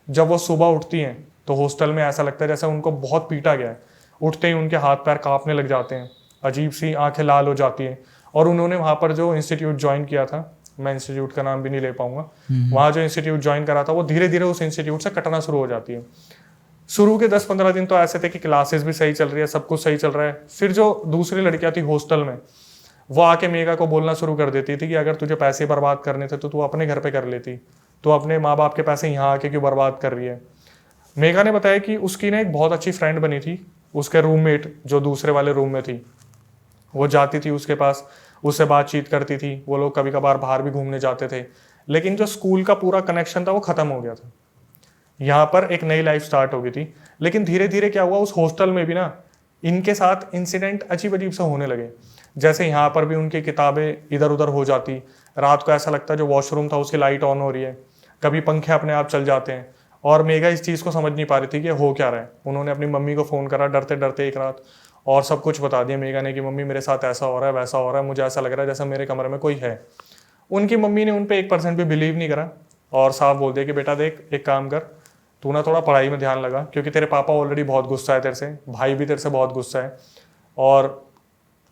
जब वो सुबह उठती हैं तो हॉस्टल में ऐसा लगता है जैसे उनको बहुत पीटा गया है। उठते ही उनके हाथ पैर कांपने लग जाते हैं, अजीब सी आंखें लाल हो जाती हैं। और उन्होंने वहाँ पर जो इंस्टीट्यूट ज्वाइन किया था, मैं इंस्टीट्यूट का नाम भी नहीं ले पाऊंगा, वहाँ जो इंस्टीट्यूट ज्वाइन करा था वो धीरे धीरे उस इंस्टीट्यूट से कटना शुरू हो जाती है। शुरू के 10-15 दिन तो ऐसे थे कि क्लासेस भी सही चल रही है, सब कुछ सही चल रहा है। फिर जो दूसरी लड़कियां थी हॉस्टल में, वो आके मेघा को बोलना शुरू कर देती थी कि अगर तुझे पैसे बर्बाद करने थे तो तू अपने घर पे कर लेती, तो अपने माँ बाप के पैसे यहाँ आके क्यों बर्बाद कर रही है। मेघा ने बताया कि उसकी ना एक बहुत अच्छी फ्रेंड बनी थी, उसके रूममेट जो दूसरे वाले रूम में थी, वो जाती थी उसके पास, उससे बातचीत करती थी, वो लोग कभी कभार बाहर भी घूमने जाते थे। लेकिन जो स्कूल का पूरा कनेक्शन था वो खत्म हो गया था, यहाँ पर एक नई लाइफ स्टार्ट हो गई थी। लेकिन धीरे धीरे क्या हुआ, उस हॉस्टल में भी ना इनके साथ इंसिडेंट अजीब अजीब से होने लगे। जैसे यहाँ पर भी उनकी किताबें इधर उधर हो जाती, रात को ऐसा लगता है जो वॉशरूम था उसकी लाइट ऑन हो रही है, कभी पंखे अपने आप चल जाते हैं। और मेघा इस चीज़ को समझ नहीं पा रही थी कि हो क्या रहा है। उन्होंने अपनी मम्मी को फ़ोन करा डरते डरते एक रात, और सब कुछ बता दिया मेघा ने कि मम्मी मेरे साथ ऐसा हो रहा है, वैसा हो रहा है, मुझे ऐसा लग रहा है जैसा मेरे कमरे में कोई है। उनकी मम्मी ने उन पर 1% भी बिलीव नहीं करा और साफ बोल दिया कि बेटा देख, एक काम कर, तू ना थोड़ा पढ़ाई में ध्यान लगा, क्योंकि तेरे पापा ऑलरेडी बहुत गुस्सा है तेरे से, भाई भी तेरे से बहुत गुस्सा है, और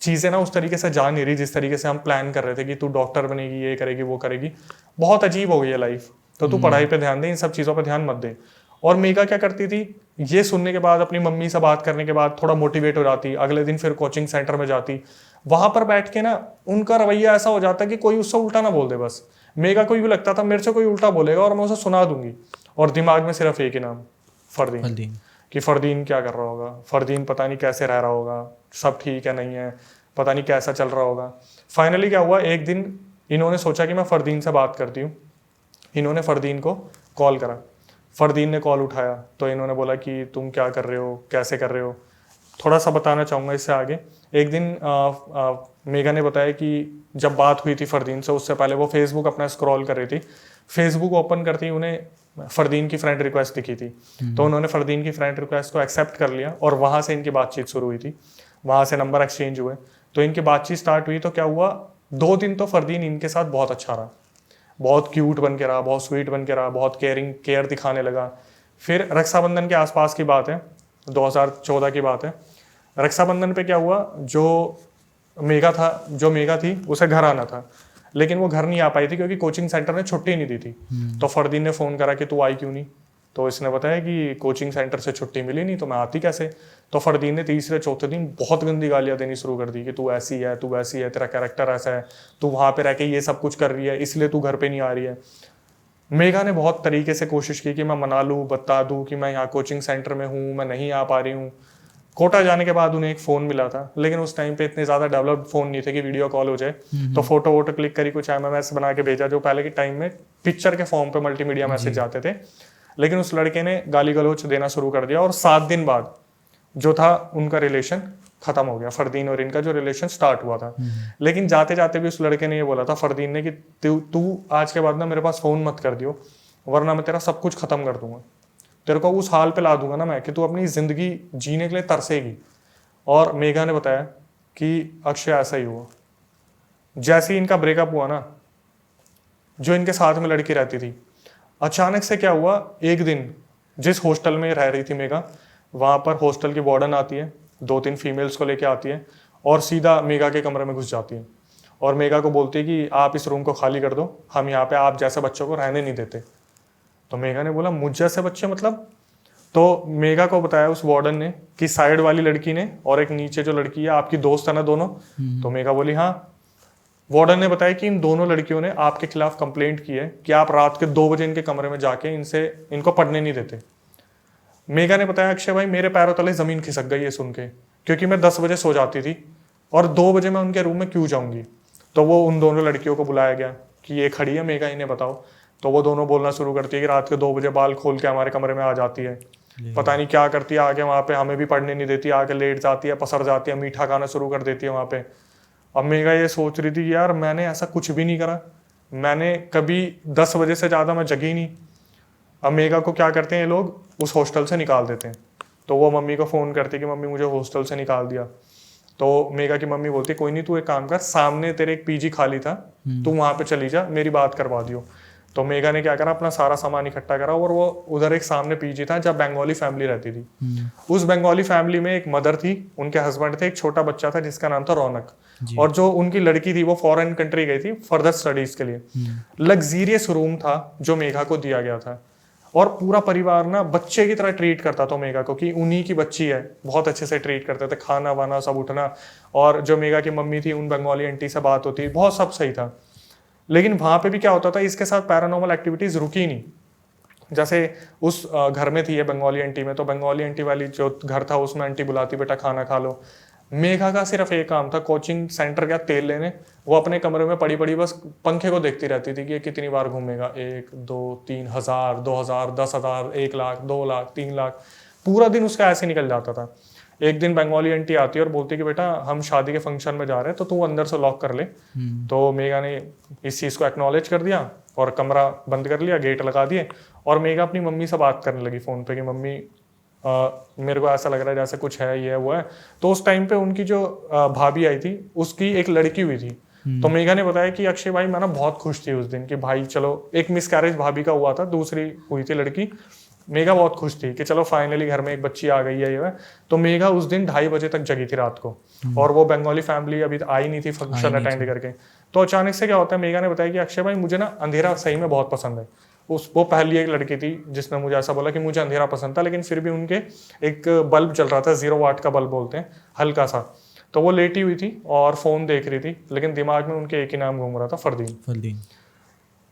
चीज़ें ना उस तरीके से जा नहीं रही जिस तरीके से हम प्लान कर रहे थे कि तू डॉक्टर बनेगी, ये करेगी, वो करेगी, बहुत अजीब हो गई है लाइफ, तो तू पढ़ाई पे ध्यान दे, इन सब चीज़ों पे ध्यान मत दे। और मेघा क्या करती थी, ये सुनने के बाद अपनी मम्मी से बात करने के बाद थोड़ा मोटिवेट हो जाती, अगले दिन फिर कोचिंग सेंटर में जाती, वहां पर बैठ के ना उनका रवैया ऐसा हो जाता कि कोई उससे उल्टा ना बोल दे। बस मेघा को भी लगता था मेरे से कोई उल्टा बोलेगा और मैं उसे सुना दूंगी, और दिमाग में सिर्फ एक ही नाम, फरदीन, कि फरदीन क्या कर रहा होगा, फरदीन पता नहीं कैसे रह रहा होगा, सब ठीक है नहीं है, पता नहीं कैसा चल रहा होगा। फाइनली क्या हुआ, एक दिन इन्होंने सोचा कि मैं फरदीन से बात करती हूँ। इन्होंने फरदीन को कॉल करा, फरदीन ने कॉल उठाया तो इन्होंने बोला कि तुम क्या कर रहे हो, कैसे कर रहे हो। थोड़ा सा बताना चाहूँगा इससे आगे। एक दिन मेघा ने बताया कि जब बात हुई थी फरदीन से, उससे पहले वो फेसबुक अपना स्क्रॉल कर रही थी, फेसबुक ओपन करती ही उन्हें फरदीन की फ्रेंड रिक्वेस्ट दिखी थी, तो उन्होंने फरदीन की फ्रेंड रिक्वेस्ट को एक्सेप्ट कर लिया और वहाँ से इनकी बातचीत शुरू हुई थी, वहाँ से नंबर एक्सचेंज हुए, तो इनकी बातचीत स्टार्ट हुई। तो क्या हुआ, 2 दिन तो फरदीन इनके साथ बहुत अच्छा रहा, बहुत क्यूट बन के रहा, बहुत स्वीट बन के रहा, बहुत केयर दिखाने लगा। फिर रक्षाबंधन के आसपास की बात है, 2014 की बात है। रक्षाबंधन पे क्या हुआ, जो मेघा थी उसे घर आना था, लेकिन वो घर नहीं आ पाई थी क्योंकि कोचिंग सेंटर ने छुट्टी नहीं दी थी। तो फरदीन ने फ़ोन करा कि तू आई क्यों नहीं, तो इसने बताया कि कोचिंग सेंटर से छुट्टी मिली नहीं तो मैं आती कैसे। तो फरदीन ने तीसरे चौथे दिन बहुत गंदी गालियाँ देनी शुरू कर दी कि तू ऐसी है, तू वैसी है, तेरा कैरेक्टर ऐसा है, तू वहाँ पे रह के ये सब कुछ कर रही है इसलिए तू घर पे नहीं आ रही है। मेघा ने बहुत तरीके से कोशिश की कि मैं मना लूँ, बता दूँ कि मैं यहाँ कोचिंग सेंटर में हूँ, मैं नहीं आ पा रही हूँ, कोटा जाने के बाद उन्हें एक फ़ोन मिला था, लेकिन उस टाइम पे इतने ज़्यादा डेवलप्ड फ़ोन नहीं थे कि वीडियो कॉल हो जाए। तो फोटो वोटो क्लिक करी, कुछ एमएमएस बना के भेजा, जो पहले के टाइम में पिक्चर के फॉर्म पे मल्टीमीडिया मैसेज जाते थे। लेकिन उस लड़के ने गाली गलौच देना शुरू कर दिया और 7 दिन बाद जो था उनका रिलेशन खत्म हो गया। फरदीन और इनका जो रिलेशन स्टार्ट हुआ था। लेकिन जाते जाते भी उस लड़के ने ये बोला था फरदीन ने कि तू आज के बाद ना मेरे पास फ़ोन मत कर दियो, वरना मैं तेरा सब कुछ खत्म कर दूंगा, तेरे को उस हाल पे ला दूंगा ना मैं कि तू अपनी ज़िंदगी जीने के लिए तरसेगी। और मेघा ने बताया कि अक्षय ऐसा ही हुआ। जैसे ही इनका ब्रेकअप हुआ ना, जो इनके साथ में लड़की रहती थी, अचानक से क्या हुआ, एक दिन जिस हॉस्टल में रह रही थी मेघा, वहाँ पर हॉस्टल की वार्डन आती है, 2-3 फीमेल्स को लेके आती है और सीधा मेघा के कमरे में घुस जाती है और मेघा को बोलती है कि आप इस रूम को खाली कर दो, हम यहाँ पे आप जैसे बच्चों को रहने नहीं देते। तो मेघा ने बोला मुझ जैसे बच्चे मतलब? तो मेघा को बताया उस वार्डन ने कि साइड वाली लड़की ने और एक नीचे जो लड़की है आपकी दोस्त है ना दोनों। तो मेघा बोली हाँ। वार्डन ने बताया कि इन दोनों लड़कियों ने आपके खिलाफ कंप्लेंट की है कि आप रात के 2 बजे इनके कमरे में जाके इनको पढ़ने नहीं देते। मेघा ने बताया अक्षय भाई मेरे पैरों तले जमीन खिसक गई है सुन के, क्योंकि मैं 10 बजे सो जाती थी और 2 बजे मैं उनके रूम में क्यों जाऊंगी। तो वो उन दोनों लड़कियों को बुलाया गया कि ये खड़ी है मेघा, इन्हें बताओ। तो वो दोनों बोलना शुरू करती है कि रात के 2 बजे बाल खोल के हमारे कमरे में आ जाती है, पता नहीं क्या करती है, आके वहाँ पे हमें भी पढ़ने नहीं देती, आके लेट जाती है, पसर जाती है, मीठा खाना शुरू कर देती है वहाँ पे। अब मेघा ये सोच रही थी कि यार मैंने ऐसा कुछ भी नहीं करा, मैंने कभी 10 बजे से ज़्यादा मैं जगी नहीं। अब मेघा को क्या करते हैं ये लोग, उस हॉस्टल से निकाल देते हैं। तो वो मम्मी को फ़ोन करती कि मम्मी मुझे हॉस्टल से निकाल दिया। तो मेघा की मम्मी बोलती कोई नहीं, तू एक काम कर, सामने तेरे एक पीजी खाली था, तू वहाँ पे चली जा, मेरी बात करवा दियो। तो मेघा ने क्या करा, अपना सारा सामान इकट्ठा करा और वो उधर एक सामने पीजी था जहाँ बंगाली फैमिली रहती थी। उस बंगाली फैमिली में एक मदर थी, उनके हस्बैंड थे, एक छोटा बच्चा था जिसका नाम था रौनक, और जो उनकी लड़की थी वो फॉरेन कंट्री गई थी फर्दर स्टडीज के लिए। लग्जीरियस रूम था जो मेघा को दिया गया था और पूरा परिवार ना बच्चे की तरह ट्रीट करता था मेघा को कि उन्हीं की बच्ची है, बहुत अच्छे से ट्रीट करते थे, खाना वाना सब उठना। और जो मेघा की मम्मी थी उन बंगाली आंटी से बात होती, बहुत सब सही था। लेकिन वहाँ पे भी क्या होता था, इसके साथ पैरानॉर्मल एक्टिविटीज रुकी नहीं। जैसे उस घर में थी ये बंगाली आंटी में, तो बंगाली आंटी वाली जो घर था उसमें आंटी बुलाती बेटा खाना खा लो। मेघा का सिर्फ एक काम था, कोचिंग सेंटर गया तेल लेने, वो अपने कमरे में पड़ी पड़ी बस पंखे को देखती रहती थी कि ये कितनी बार घूमेगा, 1 2 3 हज़ार, 2000, 10,000, 1 लाख, 2 लाख, 3 लाख, पूरा दिन उसका ऐसे निकल जाता था। एक दिन बंगाली आंटी आती है और बोलती कि बेटा हम शादी के फंक्शन में जा रहे हैं तो तू अंदर से लॉक कर ले। तो मेघा ने इस चीज़ को एक्नॉलेज कर दिया और कमरा बंद कर लिया, गेट लगा दिए। और मेघा अपनी मम्मी से बात करने लगी फ़ोन पे कि मम्मी मेरे को ऐसा लग रहा है जैसे कुछ है, ये है वो है। तो उस टाइम पे उनकी जो भाभी आई थी उसकी एक लड़की हुई थी। तो मेघा ने बताया कि अक्षय भाई मैं ना बहुत खुश थी उस दिन कि भाई चलो, एक मिसकैरेज भाभी का हुआ था, दूसरी हुई थी लड़की। मेघा बहुत खुश थी कि चलो फाइनली घर में एक बच्ची आ गई है ये है। तो मेघा उस दिन 2:30 बजे तक जगी थी रात को और वो बंगाली फैमिली अभी आई नहीं थी फंक्शन अटेंड करके। तो अचानक से क्या होता है, मेघा ने बताया कि अक्षय भाई मुझे ना अंधेरा सही में बहुत पसंद है। वो पहली एक लड़की थी जिसने मुझे ऐसा बोला कि मुझे अंधेरा पसंद था, लेकिन फिर भी उनके एक बल्ब चल रहा था, 0 वाट का बल्ब बोलते हैं, हल्का सा। तो वो लेटी हुई थी और फोन देख रही थी, लेकिन दिमाग में उनके एक ही नाम घूम रहा था, फरदीन।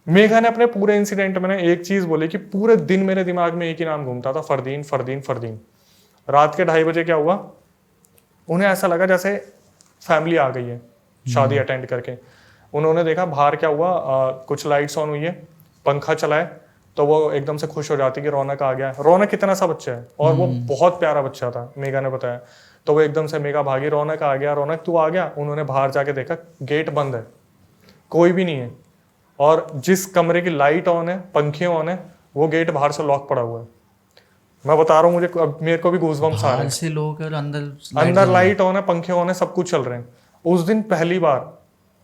मेघा ने अपने पूरे इंसिडेंट में एक चीज बोली कि पूरे दिन मेरे दिमाग में एक ही नाम घूमता था, फरदीन फरदीन फरदीन। रात के 2:30 बजे क्या हुआ, उन्हें ऐसा लगा जैसे फैमिली आ गई है शादी अटेंड करके। उन्होंने देखा बाहर क्या हुआ, कुछ लाइट्स ऑन हुई है, पंखा चला है। तो वो एकदम से खुश हो जाती कि रौनक आ गया। रौनक कितना सा बच्चा है और वो बहुत प्यारा बच्चा था, मेघा ने बताया। तो वो एकदम से मेघा भागी, रौनक आ गया, रौनक तू आ गया। उन्होंने बाहर जाके देखा गेट बंद है, कोई भी नहीं है, और जिस कमरे की लाइट ऑन है, पंखे ऑन है, वो गेट बाहर से लॉक पड़ा हुआ है। मैं बता रहा हूँ मेरे को भी गूज़बम्स आ रहे हैं।
से लोग और
अंदर लाइट ऑन है, पंखे ऑन है, सब कुछ चल रहे हैं। उस दिन पहली बार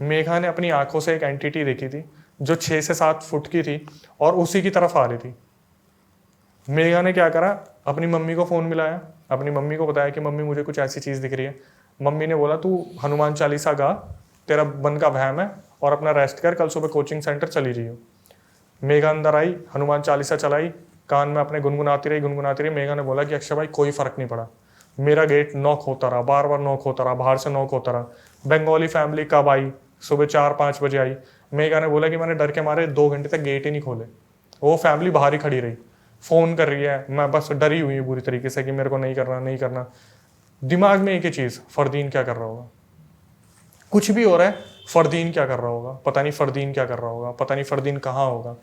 मेघा ने अपनी आंखों से एक एंटिटी देखी थी जो 6 से 7 फुट की थी और उसी की तरफ आ रही थी। मेघा ने क्या करा, अपनी मम्मी को फ़ोन मिलाया, अपनी मम्मी को बताया कि मम्मी मुझे कुछ ऐसी चीज़ दिख रही है। मम्मी ने बोला तू हनुमान चालीसा गा, तेरा मन का वहम है, और अपना रेस्ट कर, कल सुबह कोचिंग सेंटर चली रही हो। मेघा अंदर आई, हनुमान चालीसा चलाई, कान में अपने गुनगुनाती रही। मेघा ने बोला कि अक्षय भाई कोई फर्क नहीं पड़ा, मेरा गेट नॉक होता रहा, बार बार नॉक होता रहा, बाहर से नॉक होता रहा। बंगाली फैमिली कब आई, सुबह 4-5 बजे आई। मेघा ने बोला कि मैंने डर के मारे 2 घंटे तक गेट ही नहीं खोले, वो फैमिली बाहर ही खड़ी रही, फ़ोन कर रही है, मैं बस डरी हुई हूँ बुरी तरीके से कि मेरे को नहीं करना। दिमाग में एक ही चीज़, फरदीन क्या कर रहा होगा। कुछ भी हो रहा है, फरदीन क्या कर रहा होगा, पता नहीं फरदीन क्या कर रहा होगा, पता नहीं फरदीन कहाँ होगा।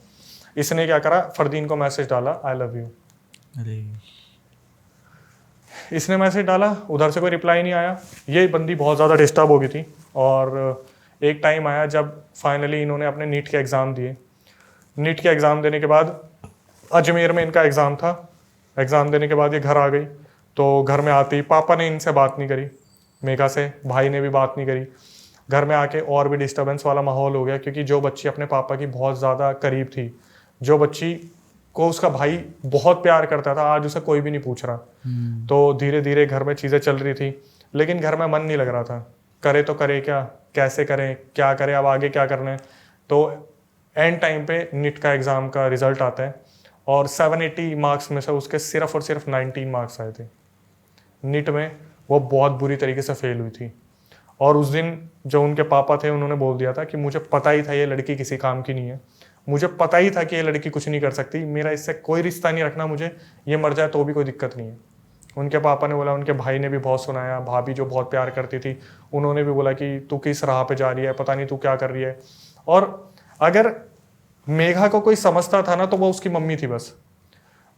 इसने क्या करा, फरदीन को मैसेज डाला आई लव यू।
अरे
इसने मैसेज डाला, उधर से कोई रिप्लाई नहीं आया। ये बंदी बहुत ज़्यादा डिस्टर्ब हो गई थी। और एक टाइम आया जब फाइनली इन्होंने अपने नीट के एग्ज़ाम दिए। नीट के एग्ज़ाम देने के बाद अजमेर में इनका एग्ज़ाम था। एग्ज़ाम देने के बाद ये घर आ गई। तो घर में आते ही पापा ने इनसे बात नहीं करी, मेघा से, भाई ने भी बात नहीं करी। घर में आके और भी डिस्टर्बेंस वाला माहौल हो गया, क्योंकि जो बच्ची अपने पापा की बहुत ज़्यादा करीब थी, जो बच्ची को उसका भाई बहुत प्यार करता था, आज उसे कोई भी नहीं पूछ रहा। तो धीरे धीरे घर में चीज़ें चल रही थी, लेकिन घर में मन नहीं लग रहा था। करे तो करे क्या, कैसे करें, क्या करें, अब आगे क्या करना है। तो एंड टाइम पे नीट का एग्ज़ाम का रिजल्ट आता है और 780 मार्क्स में से उसके सिर्फ और सिर्फ 19 मार्क्स आए थे। नीट में वो बहुत बुरी तरीके से फेल हुई थी। और उस दिन जो उनके पापा थे उन्होंने बोल दिया था कि मुझे पता ही था ये लड़की किसी काम की नहीं है, मुझे पता ही था कि ये लड़की कुछ नहीं कर सकती, मेरा इससे कोई रिश्ता नहीं रखना, मुझे ये मर जाए तो भी कोई दिक्कत नहीं है। उनके पापा ने बोला, उनके भाई ने भी बहुत सुनाया, भाभी जो बहुत प्यार करती थी उन्होंने भी बोला कि तू किस राह पे जा रही है, पता नहीं तू क्या कर रही है। और अगर मेघा को कोई समझता था ना तो वो उसकी मम्मी थी बस।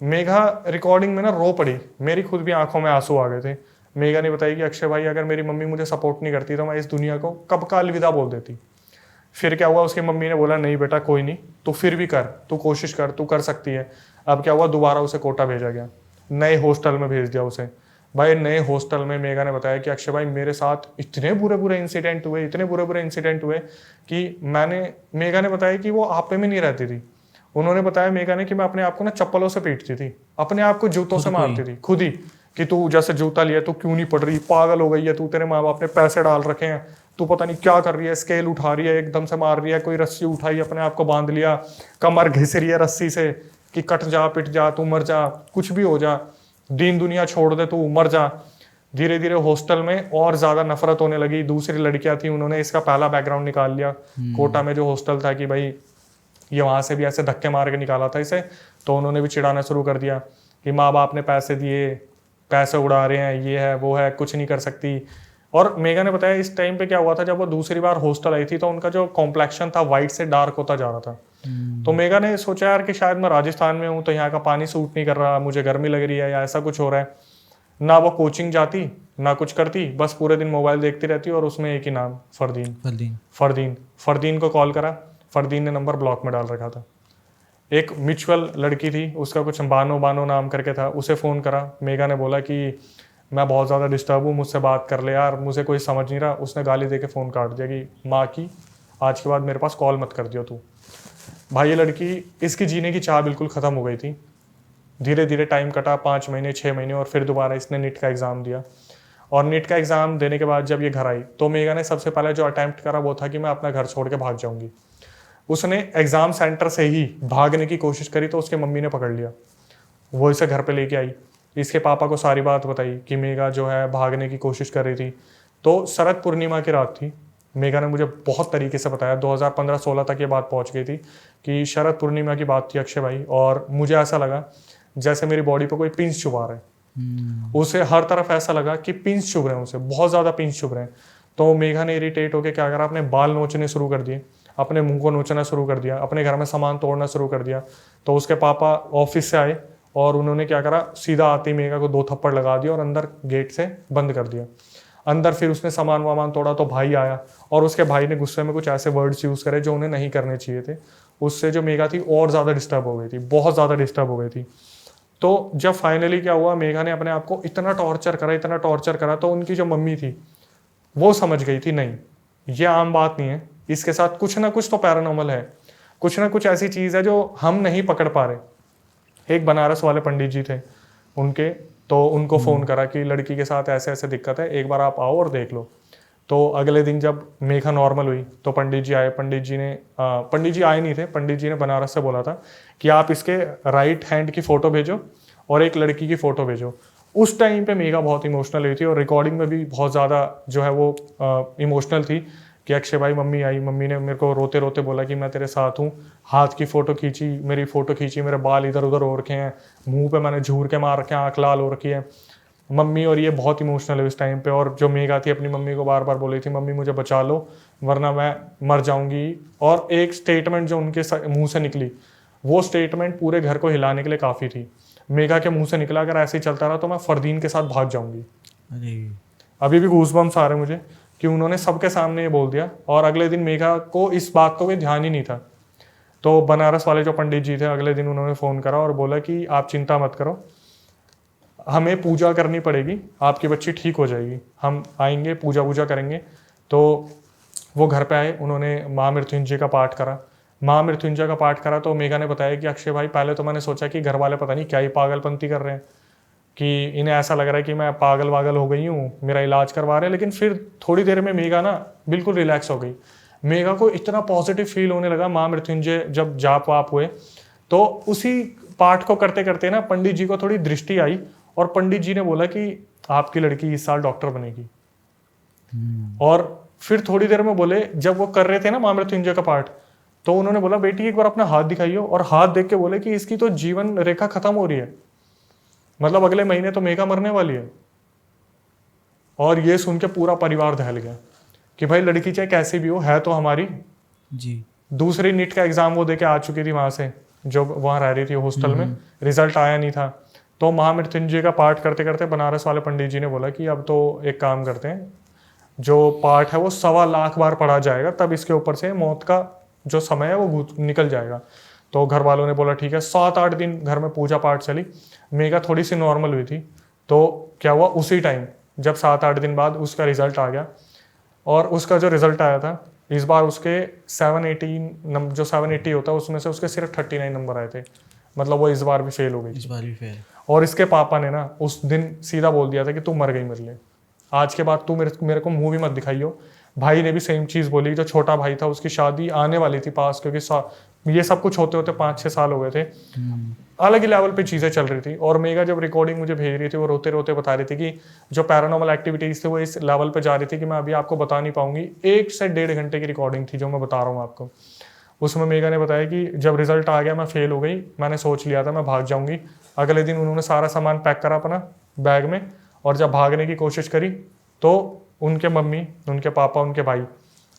मेघा रिकॉर्डिंग में ना रो पड़ी, मेरी खुद भी आंखों में आंसू आ गए थे। मेघा ने बताया कि अक्षय भाई अगर मेरी मम्मी मुझे सपोर्ट नहीं करती तो मैं इस दुनिया को कब का अलविदा बोल देती। फिर क्या हुआ, उसकी मम्मी ने बोला नहीं बेटा कोई नहीं, तू फिर भी कर, तू कोशिश कर, तू कर सकती है। अब क्या हुआ, दोबारा उसे कोटा भेजा गया, नए हॉस्टल में भेज दिया उसे। भाई नए हॉस्टल में मेघा ने बताया कि अक्षय भाई मेरे साथ इतने बुरे बुरे इंसिडेंट हुए, इतने बुरे बुरे इंसिडेंट हुए कि मेघा ने बताया कि वो आपे में नहीं रहती थी। उन्होंने बताया मेघा ने कि मैं अपने आप को ना चप्पलों से पीटती थी, अपने आप को जूतों से मारती थी खुद ही, कि तू जैसे जूता लिया तू क्यों नहीं पढ़ रही, पागल हो गई है तू, तेरे माँ बाप ने पैसे डाल रखे हैं, तू पता नहीं क्या कर रही है, स्केल उठा रही है, एकदम से मार रही है, कोई रस्सी उठाई अपने आप को बांध लिया, कमर घिस रही है रस्सी से कि कट जा, पिट जा, तू मर जा, कुछ भी हो जा, दीन दुनिया छोड़ दे, तू मर जा। धीरे धीरे हॉस्टल में और ज्यादा नफरत होने लगी। दूसरी लड़कियां थी, उन्होंने इसका पहला बैकग्राउंड निकाल लिया। कोटा में जो हॉस्टल था कि भाई ये वहां से भी ऐसे धक्के मार के निकाला था इसे, तो उन्होंने भी चिढ़ाना शुरू कर दिया कि माँ बाप ने पैसे दिए, पैसे उड़ा रहे हैं, ये है वो है, कुछ नहीं कर सकती। और मेघा ने बताया इस टाइम पे क्या हुआ था, जब वो दूसरी बार हॉस्टल आई थी तो उनका जो कॉम्प्लेक्शन था वाइट से डार्क होता जा रहा था। तो मेघा ने सोचा यार कि शायद मैं राजस्थान में हूँ तो यहाँ का पानी सूट नहीं कर रहा, मुझे गर्मी लग रही है या ऐसा कुछ हो रहा है। ना वो कोचिंग जाती ना कुछ करती, बस पूरे दिन मोबाइल देखती रहती और उसमें एक ही नाम, फरदीन फरदीन फरदीन। फरदीन को कॉल करा, फरदीन ने नंबर ब्लॉक में डाल रखा था। एक म्यूचुअल लड़की थी, उसका कुछ बानो बानो नाम करके था, उसे फ़ोन करा। मेघा ने बोला कि मैं बहुत ज़्यादा डिस्टर्ब हूँ, मुझसे बात कर ले यार, मुझे कोई समझ नहीं रहा। उसने गाली दे के फ़ोन काट दिया कि माँ की आज के बाद मेरे पास कॉल मत कर दियो तू। भाई ये लड़की, इसकी जीने की चाह बिल्कुल ख़त्म हो गई थी। धीरे धीरे टाइम कटा, 5 महीने 6 महीने, और फिर दोबारा इसने नीट का एग्ज़ाम दिया। और नीट का एग्ज़ाम देने के बाद जब ये घर आई तो मेघा ने सबसे पहले जो अटैम्प्ट करा वो था कि मैं अपना घर छोड़ के भाग जाऊँगी। उसने एग्ज़ाम सेंटर से ही भागने की कोशिश करी तो उसके मम्मी ने पकड़ लिया, वो इसे घर पे लेके आई, इसके पापा को सारी बात बताई कि मेघा जो है भागने की कोशिश कर रही थी। तो शरद पूर्णिमा की रात थी, मेघा ने मुझे बहुत तरीके से बताया, 2015-16 तक ये बात पहुंच गई थी कि शरद पूर्णिमा की बात थी अक्षय भाई, और मुझे ऐसा लगा जैसे मेरी बॉडी पे कोई पिंच चुभा रहा है। उसे हर तरफ ऐसा लगा कि पिंच चुभ रहे हैं, उसे बहुत ज़्यादा पिंच चुभ रहे हैं। तो मेघा ने इरिटेट होकर क्या करा, अपने बाल नोचने शुरू कर दिए, अपने मुंह को नोचना शुरू कर दिया, अपने घर में सामान तोड़ना शुरू कर दिया। तो उसके पापा ऑफिस से आए और उन्होंने क्या करा, सीधा आती मेघा को 2 थप्पड़ लगा दिया और अंदर गेट से बंद कर दिया। अंदर फिर उसने सामान वामान तोड़ा तो भाई आया और उसके भाई ने गुस्से में कुछ ऐसे वर्ड्स यूज़ करे जो उन्हें नहीं करने चाहिए थे। उससे जो मेघा थी और ज़्यादा डिस्टर्ब हो गई थी, बहुत ज़्यादा डिस्टर्ब हो गई थी। तो जब फाइनली क्या हुआ, मेघा ने अपने आप को इतना टॉर्चर करा, इतना टॉर्चर करा, तो उनकी जो मम्मी थी वो समझ गई थी नहीं ये आम बात नहीं है, इसके साथ कुछ ना कुछ तो पैरानॉर्मल है, कुछ ना कुछ ऐसी चीज़ है जो हम नहीं पकड़ पा रहे। एक बनारस वाले पंडित जी थे उनके, तो उनको फ़ोन करा कि लड़की के साथ ऐसे ऐसे दिक्कत है, एक बार आप आओ और देख लो। तो अगले दिन जब मेघा नॉर्मल हुई तो पंडित जी आए। पंडित जी आए नहीं थे, पंडित जी ने बनारस से बोला था कि आप इसके राइट हैंड की फ़ोटो भेजो और एक लड़की की फ़ोटो भेजो। उस टाइम पे मेघा बहुत इमोशनल हुई थी और रिकॉर्डिंग में भी बहुत ज़्यादा जो है वो इमोशनल थी कि अक्षय भाई, मम्मी आई, मम्मी ने मेरे को रोते रोते बोला कि मैं तेरे साथ हूँ, हाथ की फ़ोटो खींची, मेरी फ़ोटो खींची, मेरे बाल इधर उधर हो रखे हैं, मुंह पे मैंने झूर के मार रखे हैं, आँख लाल हो रखी है। मम्मी और ये बहुत इमोशनल है इस टाइम पे, और जो मेघा थी अपनी मम्मी को बार बार बोल रही थी मम्मी मुझे बचा लो वरना मैं मर जाऊंगी। और एक स्टेटमेंट जो उनके मुंह से निकली, वो स्टेटमेंट पूरे घर को हिलाने के लिए काफ़ी थी। मेघा के मुंह से निकला अगर ऐसे ही चलता रहा तो मैं फरदीन के साथ भाग जाऊंगी।
अरे
अभी भी गूज़बम्प्स आ रहे हैं मुझे कि उन्होंने सबके सामने ये बोल दिया, और अगले दिन मेघा को इस बात को कोई ध्यान ही नहीं था। तो बनारस वाले जो पंडित जी थे अगले दिन उन्होंने फ़ोन करा और बोला कि आप चिंता मत करो, हमें पूजा करनी पड़ेगी, आपकी बच्ची ठीक हो जाएगी, हम आएंगे पूजा वूजा करेंगे। तो वो घर पे आए, उन्होंने माँ मृत्युंजय का पाठ करा। माँ मृत्युंजय का पाठ करा तो मेघा ने बताया कि अक्षय भाई पहले तो मैंने सोचा कि घर वाले पता नहीं क्या ही पागलपंती कर रहे हैं, कि इन्हें ऐसा लग रहा है कि मैं पागल वागल हो गई हूँ, मेरा इलाज करवा रहे हैं। लेकिन फिर थोड़ी देर में मेघा ना बिल्कुल रिलैक्स हो गई। मेघा को इतना पॉजिटिव फील होने लगा माँ मृत्युंजय जब जाप वाप हुए। तो उसी पाठ को करते करते ना पंडित जी को थोड़ी दृष्टि आई, और पंडित जी ने बोला कि आपकी लड़की इस साल डॉक्टर बनेगी। और फिर थोड़ी देर में बोले, जब वो कर रहे थे ना माँ मृत्युंजय का पाठ, तो उन्होंने बोला बेटी एक बार अपना हाथ दिखाइयो, और हाथ देख के बोले कि इसकी तो जीवन रेखा खत्म हो रही है, मतलब अगले महीने तो मेघा मरने वाली है। और ये सुन के पूरा परिवार दहल गया कि भाई लड़की चाहे कैसी भी हो है तो हमारी।
जी।
दूसरी नीट का एग्जाम वो देके आ चुकी थी वहां से, जो वहां रह रही थी हॉस्टल में, रिजल्ट आया नहीं था। तो महामृत्युंजय का पाठ करते करते बनारस वाले पंडित जी ने बोला कि अब तो एक काम करते हैं, जो पाठ है वो 1.25 लाख बार पढ़ा जाएगा, तब इसके ऊपर से मौत का जो समय है वो निकल जाएगा। तो घर वालों ने बोला ठीक है। 7-8 दिन घर में पूजा पाठ चली। मेघा थोड़ी सी नॉर्मल हुई थी। तो क्या हुआ, उसी टाइम जब 7-8 दिन बाद उसका रिजल्ट आ गया, और उसका जो रिजल्ट आया था इस बार उसके 780 जो 780 होता है उसमें से उसके सिर्फ 39 नंबर आए थे। मतलब वो इस बार भी फेल हो गई।
इस बार भी फेल।
और इसके पापा ने ना उस दिन सीधा बोल दिया था कि तू मर गई मेरे लिए, आज के बाद तू मेरे को मुंह भी मत दिखाइयो। भाई ने भी सेम चीज़ बोली। जो छोटा भाई था उसकी शादी आने वाली थी पास, क्योंकि ये सब कुछ होते होते 5-6 साल हो गए थे। अलग ही लेवल पे चीज़ें चल रही थी। और मेघा जब रिकॉर्डिंग मुझे भेज रही थी वो रोते रोते बता रही थी कि जो पैरानॉर्मल एक्टिविटीज़ थे वो इस लेवल पे जा रही थी कि मैं अभी आपको बता नहीं पाऊंगी। 1 से 1.5 घंटे की रिकॉर्डिंग थी जो मैं बता रहा हूँ आपको। उसमें मेघा ने बताया कि जब रिजल्ट आ गया मैं फेल हो गई, मैंने सोच लिया था मैं भाग जाऊंगी। अगले दिन उन्होंने सारा सामान पैक करा अपना बैग में, और जब भागने की कोशिश करी तो उनके मम्मी, उनके पापा, उनके भाई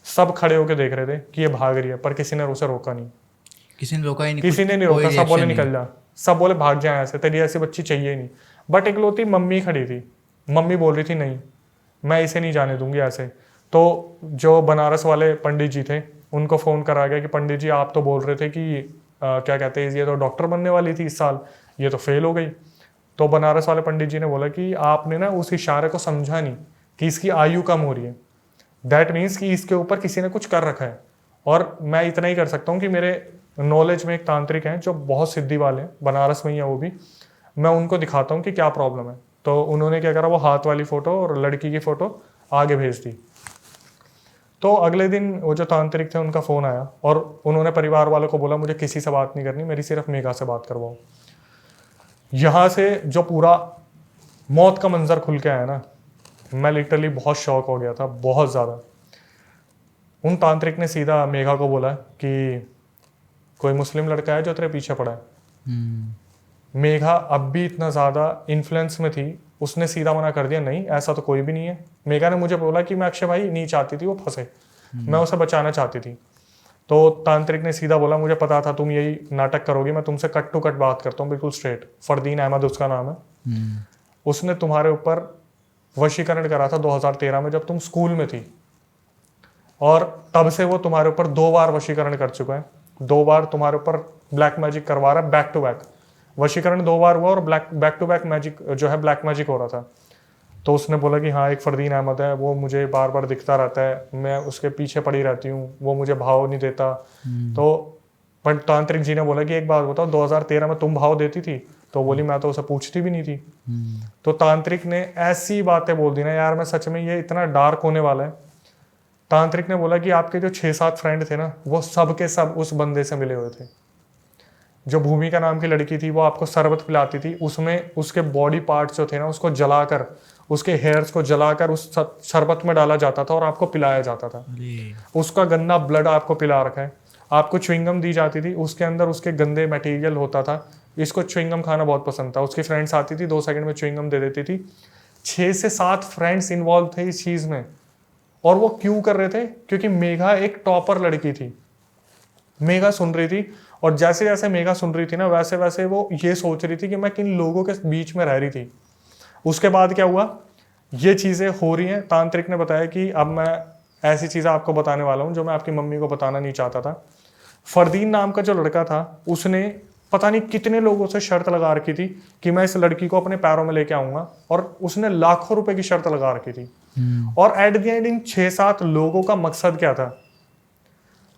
सब खड़े होकर देख रहे थे कि ये भाग रही है, पर किसी ने उसे रोका नहीं।
किसी ने रोका ही नहीं,
किसी ने नहीं रोका। सब बोले निकल जा, सब बोले भाग जाए, ऐसे तेरी ऐसी बच्ची चाहिए ही नहीं। बट इकलौती मम्मी खड़ी थी। मम्मी बोल रही थी नहीं मैं इसे नहीं जाने दूंगी ऐसे। तो जो बनारस वाले पंडित जी थे उनको फ़ोन करा गया कि पंडित जी आप तो बोल रहे थे कि क्या कहते हैं ये तो डॉक्टर बनने वाली थी इस साल, ये तो फेल हो गई। तो बनारस वाले पंडित जी ने बोला कि आपने ना उस इशारे को समझा नहीं कि इसकी आयु कम हो रही है। दैट मीन्स कि इसके ऊपर किसी ने कुछ कर रखा है। और मैं इतना ही कर सकता हूँ कि मेरे नॉलेज में एक तांत्रिक हैं जो बहुत सिद्धि वाले हैं, बनारस में ही है वो भी, मैं उनको दिखाता हूँ कि क्या प्रॉब्लम है। तो उन्होंने क्या करा, वो हाथ वाली फ़ोटो और लड़की की फ़ोटो आगे भेज दी। तो अगले दिन वो जो तांत्रिक थे उनका फ़ोन आया, और उन्होंने परिवार वालों को बोला मुझे किसी से बात नहीं करनी, मेरी सिर्फ मेघा से बात करवाओ। यहाँ से जो पूरा मौत का मंजर खुल के आया ना, मैं लिटरली बहुत शॉक हो गया था, बहुत ज़्यादा। उन तांत्रिक ने सीधा मेघा को बोला कि कोई मुस्लिम लड़का है जो तेरे पीछे पड़ा है। मेघा अब भी इतना ज़्यादा इन्फ्लुएंस में थी, उसने सीधा मना कर दिया नहीं ऐसा तो कोई भी नहीं है। मेघा ने मुझे बोला कि मैं अक्षय भाई नहीं चाहती थी वो फंसे, मैं उसे बचाना चाहती थी। तो तांत्रिक ने सीधा बोला मुझे पता था तुम यही नाटक करोगी, मैं तुमसे कट टू कट बात करता हूँ बिल्कुल स्ट्रेट। फरदीन अहमद उसका नाम है। उसने तुम्हारे ऊपर वशीकरण करा था 2013 में जब तुम स्कूल में थी, और तब से वो तुम्हारे ऊपर 2 बार वशीकरण कर चुका है। 2 बार तुम्हारे ऊपर ब्लैक मैजिक करवा रहा है, बैक टू बैक। वशीकरण 2 बार हुआ और बैक टू बैक मैजिक जो है ब्लैक मैजिक हो रहा था। तो उसने बोला कि हाँ एक फरदीन अहमद है, वो मुझे बार बार दिखता रहता है, मैं उसके पीछे पड़ी रहती हूँ, वो मुझे भाव नहीं देता। तो पर तांत्रिक जी ने बोला कि एक बात बताओ 2013 में तुम भाव देती थी? तो बोली मैं तो उसे पूछती भी नहीं थी। तो तांत्रिक ने ऐसी बातें बोल दी ना यार, मैं सच में ये इतना डार्क होने वाला है। तांत्रिक ने बोला कि आपके जो 6-7 फ्रेंड थे ना वो सब के सब उस बंदे से मिले हुए थे। जो भूमिका नाम की लड़की थी वो आपको शरबत पिलाती थी, उसमें उसके बॉडी पार्ट्स जो थे ना उसको जलाकर, उसके हेयर्स को जलाकर उस शरबत में डाला जाता था और आपको पिलाया जाता था। उसका गंदा ब्लड आपको पिला रखा है। आपको च्युइंगम दी जाती थी, उसके अंदर उसके गंदे मटेरियल होता था। इसको च्युइंगम खाना बहुत पसंद था, उसकी फ्रेंड्स आती थी 2 सेकंड में च्युइंगम दे देती थी। 6 से 7 फ्रेंड्स इन्वॉल्व थे इस चीज में। और वो क्यों कर रहे थे? क्योंकि मेघा एक टॉपर लड़की थी। मेघा सुन रही थी, और जैसे जैसे मेघा सुन रही थी ना, वैसे वैसे वो ये सोच रही थी कि मैं किन लोगों के बीच में रह रही थी। उसके बाद क्या हुआ, ये चीज़ें हो रही हैं। तांत्रिक ने बताया कि अब मैं ऐसी चीज़ें आपको बताने वाला हूँ जो मैं आपकी मम्मी को बताना नहीं चाहता था। फरदीन नाम का जो लड़का था, उसने पता नहीं कितने लोगों से शर्त लगा रखी थी कि मैं इस लड़की को अपने पैरों में लेके आऊंगा, और उसने लाखों रुपए की शर्त लगा रखी थी। और एट द एंड इन 6-7 लोगों का मकसद क्या था?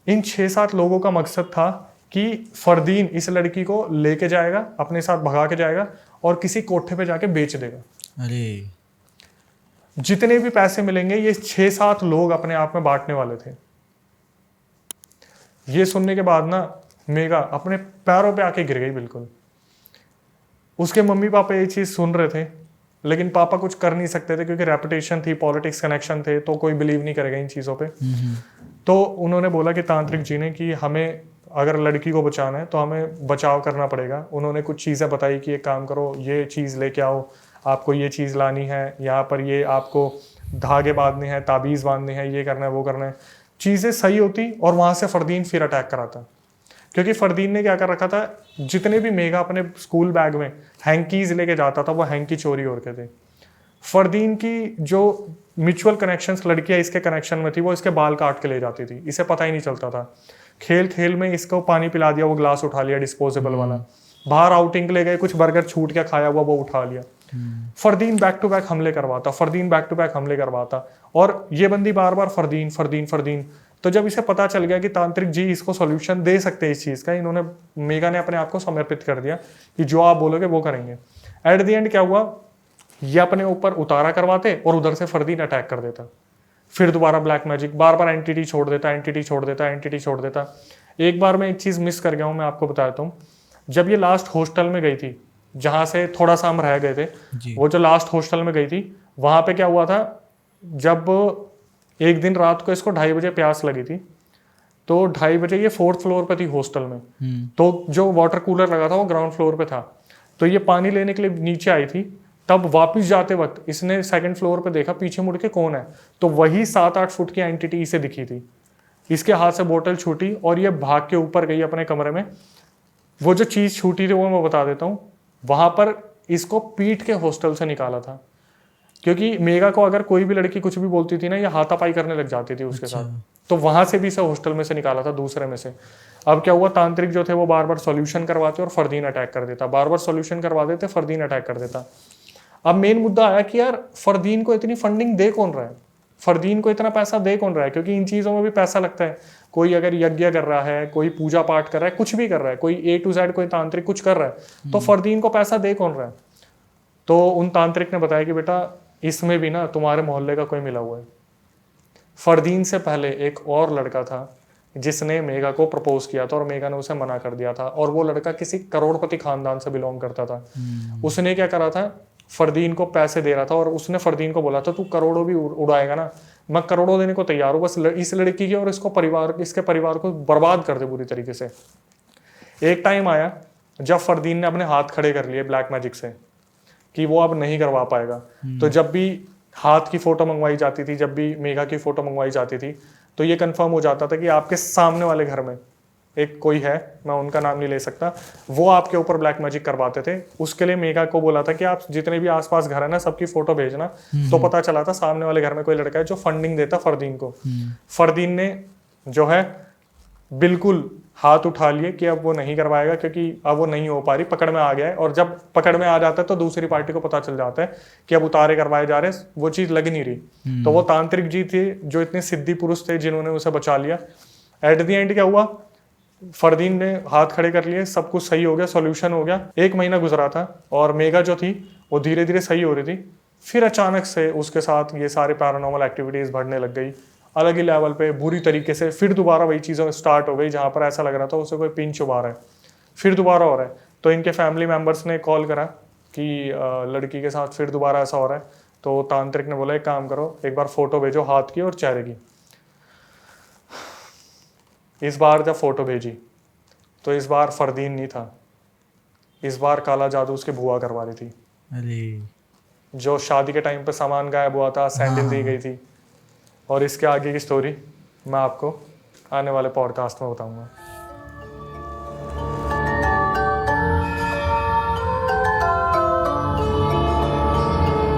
इन 6-7 लोगों का मकसद था कि फरदीन इस लड़की को लेके जाएगा, अपने साथ भगा के जाएगा और किसी कोठे पे जाके बेच देगा।
अरे
जितने भी पैसे मिलेंगे ये 6-7 लोग अपने आप में बांटने वाले थे। ये सुनने के बाद ना मेघा अपने पैरों पे आके गिर गई बिल्कुल। उसके मम्मी पापा ये चीज सुन रहे थे, लेकिन पापा कुछ कर नहीं सकते थे क्योंकि रेपुटेशन थी, पॉलिटिक्स कनेक्शन थे, तो कोई बिलीव नहीं करेगा इन चीज़ों पे। तो उन्होंने बोला कि तांत्रिक जी ने कि हमें अगर लड़की को बचाना है तो हमें बचाव करना पड़ेगा। उन्होंने कुछ चीज़ें बताई कि एक काम करो, ये चीज़ लेके आओ, आपको ये चीज़ लानी है, यहाँ पर ये आपको धागे बांधने हैं, ताबीज़ बांधने हैं, ये करना है, वो करना है। चीज़ें सही होती और वहाँ से फरदीन फिर अटैक कराता, क्योंकि फरदीन ने क्या कर रखा था, जितने भी मेघा अपने स्कूल बैग में हैंकीज लेके जाता था वो हैंकी चोरी हो रखे थे। फरदीन की जो म्यूचुअल कनेक्शंस लड़कियां इसके कनेक्शन में थी, वो इसके बाल काट के ले जाती थी, इसे पता ही नहीं चलता था। खेल खेल में इसको पानी पिला दिया, वो ग्लास उठा लिया डिस्पोजेबल वाला। बाहर आउटिंग ले गए, कुछ बर्गर छूट के खाया हुआ वो उठा लिया। फरदीन बैक टू बैक हमले करवाता, फरदीन बैक टू बैक हमले करवाता, और ये बंदी बार बार फरदीन फरदीन फरदीन। तो जब इसे पता चल गया कि तांत्रिक जी इसको सॉल्यूशन दे सकते हैं इस चीज़ का, इन्होंने मेघा ने अपने आप को समर्पित कर दिया कि जो आप बोलोगे वो करेंगे। एट द एंड क्या हुआ, ये अपने ऊपर उतारा करवाते और उधर से फरदीन अटैक कर देता। फिर दोबारा ब्लैक मैजिक, बार बार एंटिटी छोड़ देता, एंटिटी छोड़ देता, एंटिटी छोड़ देता। एक बार मैं एक चीज़ मिस कर गया हूँ, मैं आपको बताता हूँ। जब ये लास्ट हॉस्टल में गई थी, जहाँ से थोड़ा सा हम रह गए थे, वो जो लास्ट हॉस्टल में गई थी, वहाँ पे क्या हुआ था, जब एक दिन रात को इसको 2:30 बजे प्यास लगी थी, तो 2:30 बजे ये 4th फ्लोर पे थी हॉस्टल में। तो जो वाटर कूलर लगा था वो ग्राउंड फ्लोर पे था, तो ये पानी लेने के लिए नीचे आई थी। तब वापस जाते वक्त इसने 2nd फ्लोर पे देखा, पीछे मुड़ के कौन है, तो वही 7-8 फुट की एंटिटी इसे दिखी थी। इसके हाथ से बोतल छूटी और ये भाग के ऊपर गई अपने कमरे में। वो जो चीज़ छूटी थी वो मैं बता देता हूँ, वहाँ पर इसको पीट के हॉस्टल से निकाला था, क्योंकि मेघा को अगर कोई भी लड़की कुछ भी बोलती थी ना, ये हाथापाई करने लग जाती थी उसके साथ। तो वहां से भी इसे हॉस्टल में से निकाला था, दूसरे में से। अब क्या हुआ, तांत्रिक जो थे वो बार बार सॉल्यूशन करवाते और फरदीन अटैक कर देता, बार बार सॉल्यूशन करवा देते, फरदीन अटैक कर देता। अब मेन मुद्दा आया कि यार फरदीन को इतनी फंडिंग दे कौन रहा है, फरदीन को इतना पैसा दे कौन रहा है, क्योंकि इन चीज़ों में भी पैसा लगता है। कोई अगर यज्ञ कर रहा है, कोई पूजा पाठ कर रहा है, कुछ भी कर रहा है, कोई A to Z कोई तांत्रिक कुछ कर रहा है, तो फरदीन को पैसा दे कौन रहा है। तो उन तांत्रिक ने बताया कि बेटा इसमें भी ना तुम्हारे मोहल्ले का कोई मिला हुआ है। फरदीन से पहले एक और लड़का था जिसने मेघा को प्रपोज किया था और मेघा ने उसे मना कर दिया था, और वो लड़का किसी करोड़पति खानदान से बिलोंग करता था। उसने क्या करा था, फरदीन को पैसे दे रहा था और उसने फरदीन को बोला था तू करोड़ों भी उड़ाएगा ना, मैं करोड़ों देने को तैयार हूँ, बस इस लड़की की और इसके परिवार को बर्बाद कर दे पूरी तरीके से। एक टाइम आया जब फरदीन ने अपने हाथ खड़े कर लिए ब्लैक मैजिक से कि वो अब नहीं करवा पाएगा। तो जब भी हाथ की फोटो मंगवाई जाती थी, जब भी मेघा की फोटो मंगवाई जाती थी, तो ये कंफर्म हो जाता था कि आपके सामने वाले घर में एक कोई है, मैं उनका नाम नहीं ले सकता, वो आपके ऊपर ब्लैक मैजिक करवाते थे। उसके लिए मेघा को बोला था कि आप जितने भी आसपास घर है ना, सबकी फोटो भेजना। तो पता चला था सामने वाले घर में कोई लड़का है जो फंडिंग देता फरदीन को। फरदीन ने जो है बिल्कुल हाथ उठा लिए कि अब वो नहीं करवाएगा, क्योंकि अब वो नहीं हो पा रही, पकड़ में आ गया है। और जब पकड़ में आ जाता है तो दूसरी पार्टी को पता चल जाता है कि अब उतारे करवाए जा रहे, वो चीज लग नहीं रही। तो वो तांत्रिक जी थे जो इतने सिद्धि पुरुष थे जिन्होंने उसे बचा लिया। एट द एंड क्या हुआ, फरदीन ने हाथ खड़े कर लिए, सब कुछ सही हो गया, सॉल्यूशन हो गया। 1 महीना गुजरा था और मेघा जो थी वो धीरे धीरे सही हो रही थी। फिर अचानक से उसके साथ ये सारे पैरानॉर्मल एक्टिविटीज बढ़ने लग गई, अलग ही लेवल पे बुरी तरीके से। फिर दोबारा वही चीज़ें स्टार्ट हो गई जहाँ पर ऐसा लग रहा था उसे कोई पिन चुभा रहा है, फिर दोबारा हो रहा है। तो इनके फैमिली मेम्बर्स ने कॉल करा कि लड़की के साथ फिर दोबारा ऐसा हो रहा है। तो तांत्रिक ने बोला एक काम करो, एक बार फोटो भेजो हाथ की और चेहरे की। इस बार जब फोटो भेजी तो इस बार फरदीन नहीं था, इस बार काला जादू उसकी बुआ करवा रही थी।
अरे
जो शादी के टाइम पे सामान गायब हुआ था, सैंडल दी गई थी, और इसके आगे की स्टोरी मैं आपको आने वाले पॉडकास्ट में बताऊंगा।